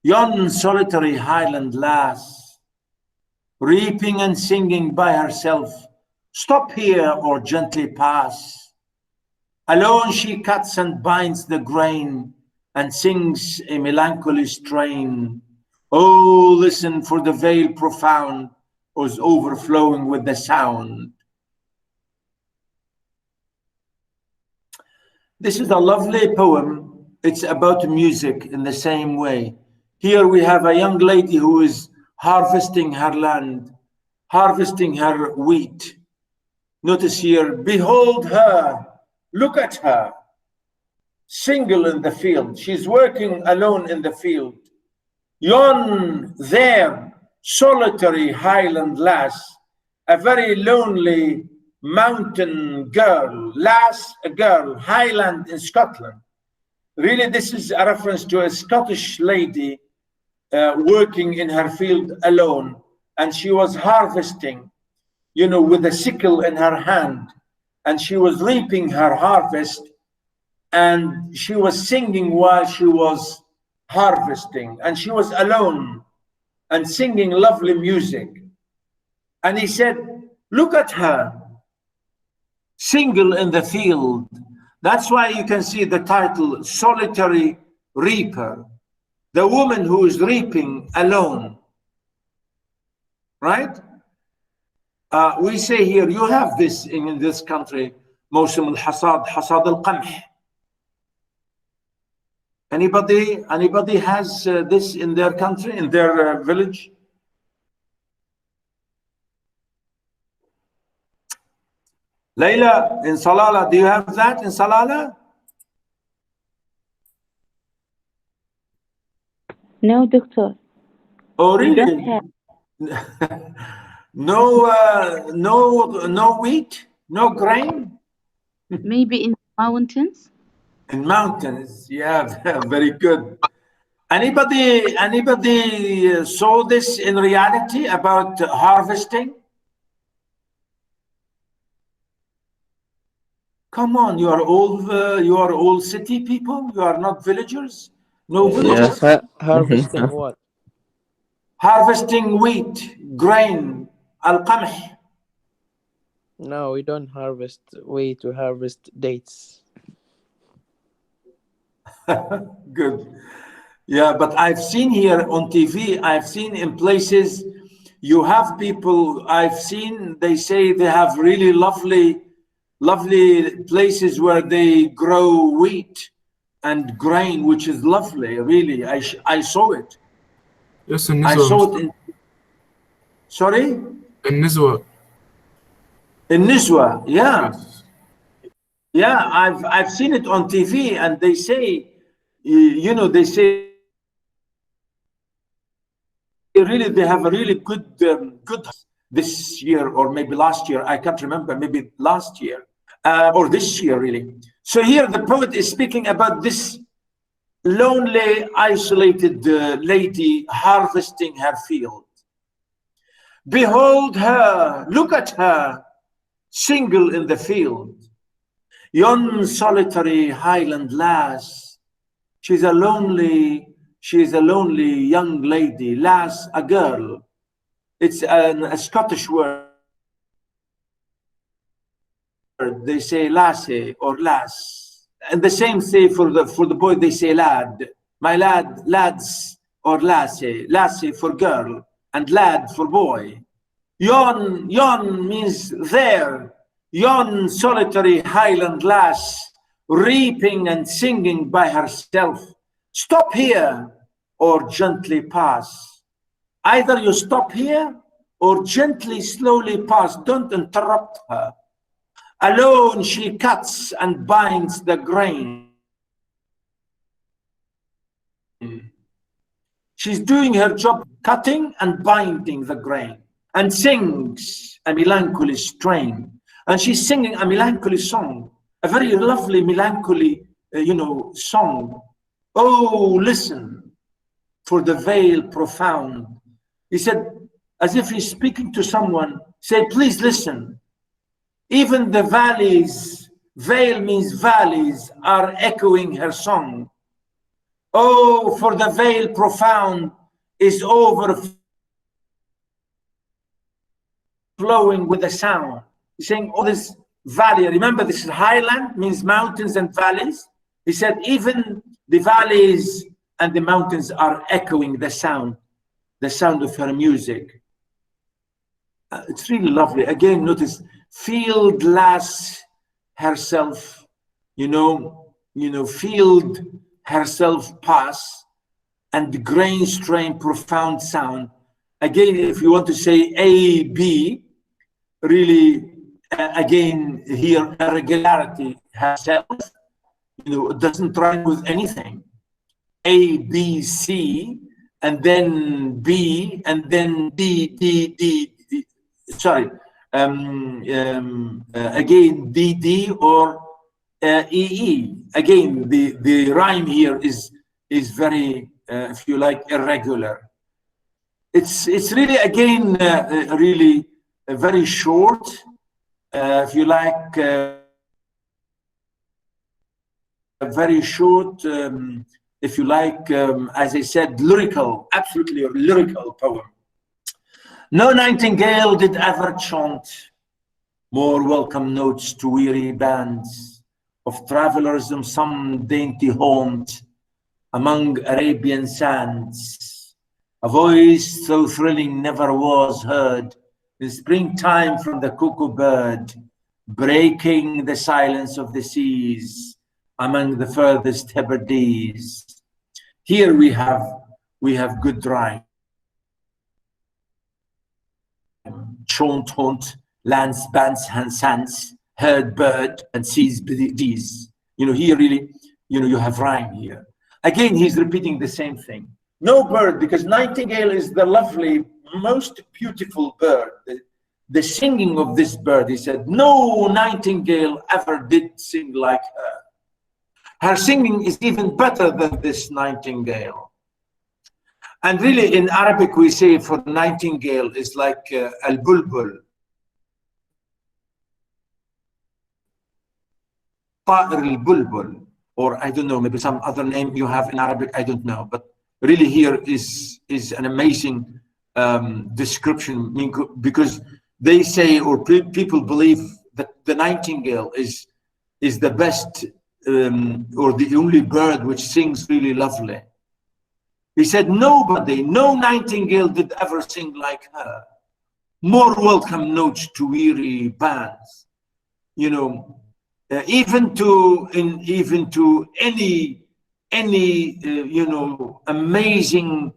yon solitary highland lass, reaping and singing by herself. Stop here or gently pass. Alone she cuts and binds the grain and sings a melancholy strain. Oh, listen, for the vale profound was overflowing with the sound. This is a lovely poem. It's about music in the same way. Here we have a young lady who is harvesting her land, harvesting her wheat. Notice here, behold her, look at her, single in the field. She's working alone in the field. Yon there, solitary highland lass, a very lonely mountain girl, lass, a girl, Highland in Scotland. Really, this is a reference to a Scottish lady working in her field alone, and she was harvesting, with a sickle in her hand, and she was reaping her harvest, and she was singing while she was harvesting, and she was alone and singing lovely music. And he said, look at her, single in the field. That's why you can see the title, Solitary Reaper, the woman who is reaping alone, right? We say here, you have this in this country, موسم الحصاد, حصاد القمح. Anybody has this in their country, in their village? Layla, in Salalah, do you have that in Salalah? No, doctor. Oh, We don't really? have. No wheat, no grain? Maybe in mountains. In mountains, yeah, very good. Anybody saw this in reality about harvesting? Come on, you are all city people. You are not villagers. No villagers. Yes, harvesting what? Harvesting wheat, grain. Al-qamh. No, we don't harvest. Way to harvest dates. Good. Yeah, but I've seen here on TV, I've seen in places, you have people, I've seen, they say they have really lovely places where they grow wheat and grain, which is lovely, really. I saw it. Yes, I saw it in, sorry? النزوة. In Nizwa, yeah. Yes. Yeah, I've seen it on TV, and they say, you know, they say really they have a really good this year, or maybe last year, I can't remember, maybe last year or this year really. So here the poet is speaking about this lonely, isolated lady harvesting her field. Behold her, look at her, single in the field. Yon solitary highland lass, she's a lonely young lady. Lass, a girl. It's a Scottish word. They say lassie or lass. And the same thing for the boy, they say lad. My lad, lads or lassie. Lassie for girl and lad for boy. Yon means there. Yon solitary highland lass, reaping and singing by herself. Stop here or gently pass. Either you stop here or gently, slowly pass. Don't interrupt her. Alone she cuts and binds the grain. She's doing her job, cutting and binding the grain, and sings a melancholy strain. And she's singing a melancholy song, a very lovely melancholy, song. Oh, listen for the veil profound. He said, as if he's speaking to someone, say, please listen. Even the valleys, veil means valleys, are echoing her song. Oh, for the veil profound is overflowing with the sound. He's saying, oh, this valley, remember this is highland, means mountains and valleys. He said, even the valleys and the mountains are echoing the sound of her music. It's really lovely. Again, notice, field lass herself, field herself pass, and grain strain profound sound. Again, if you want to say A, B, really, again, here, irregularity herself, it doesn't rhyme with anything. A, B, C, and then B, and then D, D, D, D. Sorry, again, D, D, or E, E. Again, the rhyme here is very, if you like, irregular. It's really, again, really very short. If you like, very short, if you like, as I said, lyrical, absolutely lyrical poem. No nightingale did ever chaunt more welcome notes to weary bands of travelers in some dainty haunt among Arabian sands. A voice so thrilling never was heard in springtime from the cuckoo bird, breaking the silence of the seas among the furthest Hebrides. Here we have good rhyme. Chaunt, haunt, lands, bands, and sands, heard bird, and seas these. Here really, you have rhyme here. Again, he's repeating the same thing. No bird, because nightingale is the lovely, most beautiful bird. The singing of this bird, he said, no nightingale ever did sing like her. Her singing is even better than this nightingale. And really, in Arabic, we say for nightingale is like al-bulbul. Ta'ir al-bulbul, or I don't know, maybe some other name you have in Arabic, I don't know. But really here is an amazing description, because they say, or people believe, that the nightingale is the best or the only bird which sings really lovely. He said nobody, no nightingale did ever sing like her. More welcome notes to weary bands. You know, even to any you know, amazing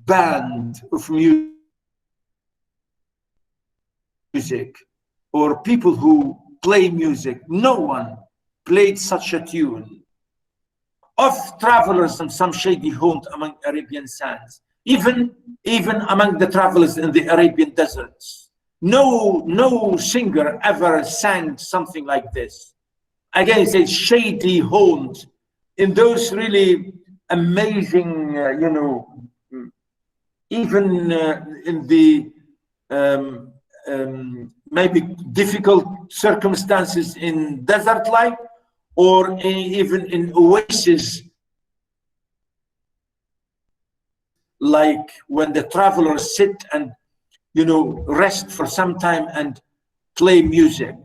band of music or people who play music, no one played such a tune. Of travelers and some shady haunt among Arabian sands, even among the travelers in the Arabian deserts, no singer ever sang something like this. Again, it says shady haunt in those really amazing, you know, even in the maybe difficult circumstances in desert life, or even in oases, like when the travelers sit and, you know, rest for some time and play music.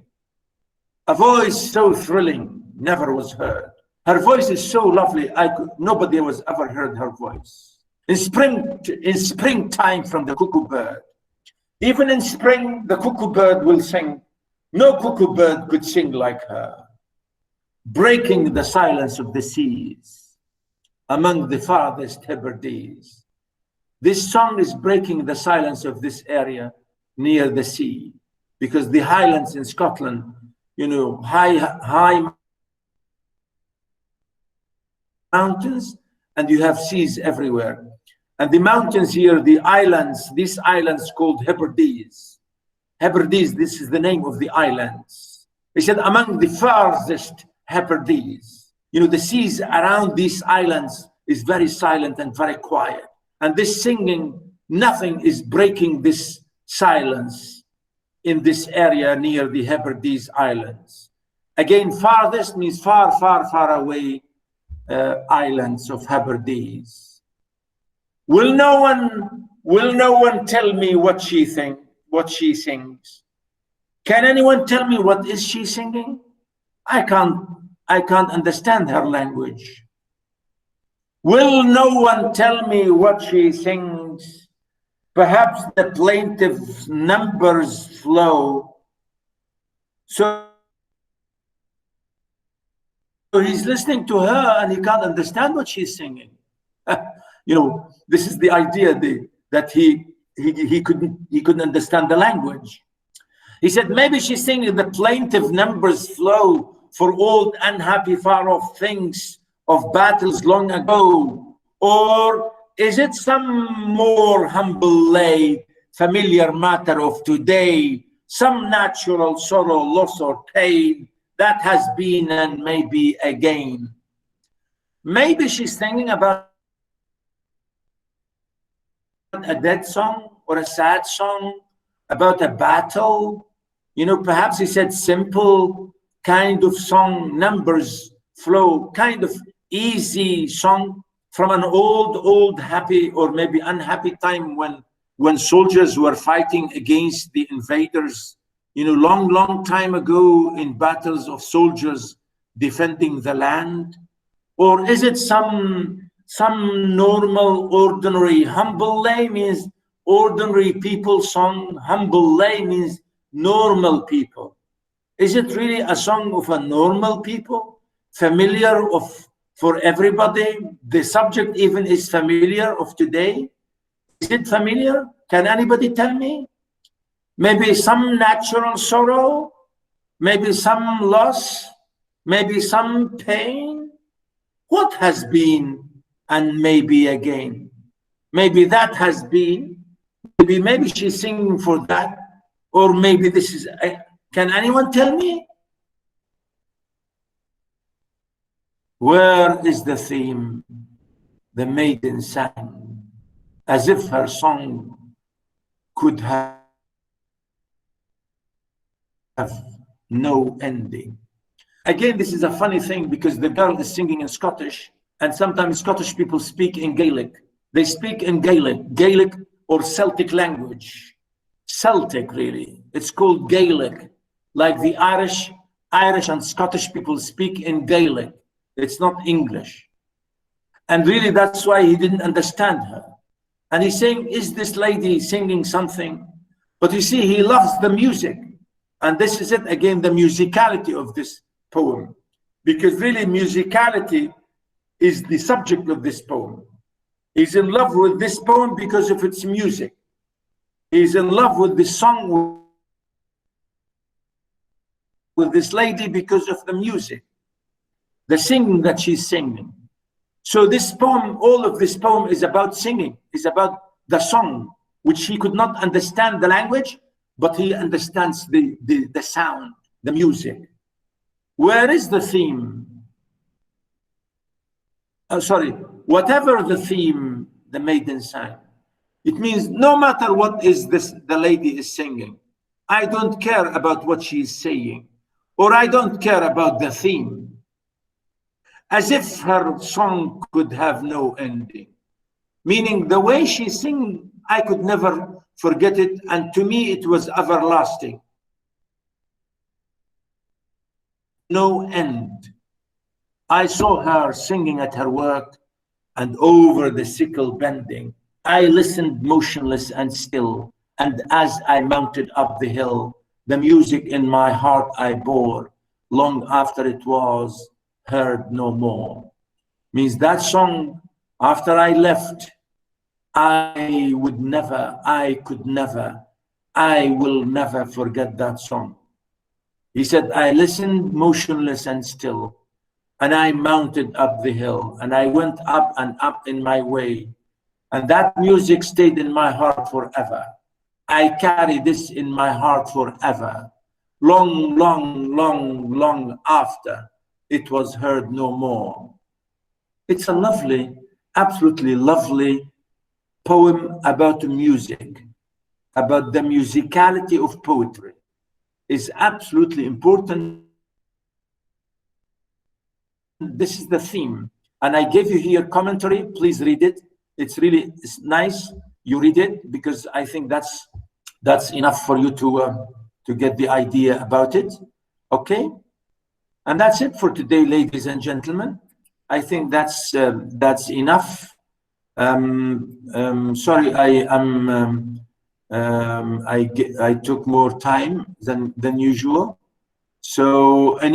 A voice so thrilling never was heard. Her voice is so lovely, nobody was ever heard her voice. In springtime from the cuckoo bird. Even in spring, the cuckoo bird will sing. No cuckoo bird could sing like her. Breaking the silence of the seas among the farthest Hebrides. This song is breaking the silence of this area near the sea, because the highlands in Scotland, you know, high mountains, and you have seas everywhere. And the mountains here, the islands, these islands called Hebrides. Hebrides, this is the name of the islands. He said among the farthest Hebrides, you know, the seas around these islands is very silent and very quiet. And this singing, nothing is breaking this silence in this area near the Hebrides Islands. Again, farthest means far, far, far away islands of Hebrides. Will no one tell me what she sings? Can anyone tell me what is she singing? I can't understand her language. Will no one tell me what she sings? Perhaps the plaintive numbers flow. So he's listening to her and he can't understand what she's singing. You know, this is the idea that he couldn't understand the language. He said maybe she's singing the plaintive numbers flow for old unhappy far off things of battles long ago, or is it some more humble lay, familiar matter of today, some natural sorrow, loss or pain that has been and may be again? Maybe she's thinking about a dead song or a sad song, about a battle. You know, perhaps he said simple kind of song, numbers flow, kind of easy song from an old happy or maybe unhappy time when soldiers were fighting against the invaders, you know, long time ago, in battles of soldiers defending the land? Or is it some normal, ordinary, humble lay means ordinary people song, humble lay means normal people? Is it really a song of a normal people, familiar for everybody? The subject even is familiar of today. Is it familiar? Can anybody tell me? Maybe some natural sorrow, maybe some loss, maybe some pain. What has been and maybe again? Maybe that has been, maybe she's singing for that, or maybe this is, can anyone tell me? Where is the theme the maiden sang, as if her song could have no ending? Again, this is a funny thing because the girl is singing in Scottish, and sometimes Scottish people speak in Gaelic. They speak in Gaelic. Gaelic or Celtic language. Celtic, really. It's called Gaelic, like the Irish and Scottish people speak in Gaelic. It's not English. And really, that's why he didn't understand her. And he's saying, is this lady singing something? But you see, he loves the music. And this is it again, the musicality of this poem. Because really, musicality is the subject of this poem. He's in love with this poem because of its music. He's in love with the song with this lady because of the music, the singing that she's singing. So this poem, all of this poem is about singing, is about the song, which he could not understand the language, but he understands the sound, the music. Where is the theme? Whatever the theme the maiden sang, it means no matter what is this the lady is singing, I don't care about what she is saying, or I don't care about the theme. As if her song could have no ending. Meaning the way she sings, I could never forget it, and to me it was everlasting. No end. I saw her singing at her work, and over the sickle bending, I listened motionless and still, and as I mounted up the hill, the music in my heart I bore, long after it was heard no more. Means that song, after I left, I will never forget that song. He said, I listened motionless and still, and I mounted up the hill, and I went up and up in my way, and that music stayed in my heart forever. I carry this in my heart forever, long, long, long, long after it was heard no more. It's a lovely, absolutely lovely poem about music, about the musicality of poetry. Is absolutely important. This is the theme, and I gave you here commentary. Please read it. It's nice. You read it, because I think that's enough for you to get the idea about it. Okay, and that's it for today, ladies and gentlemen. I think that's enough. Sorry, I took more time than usual. So any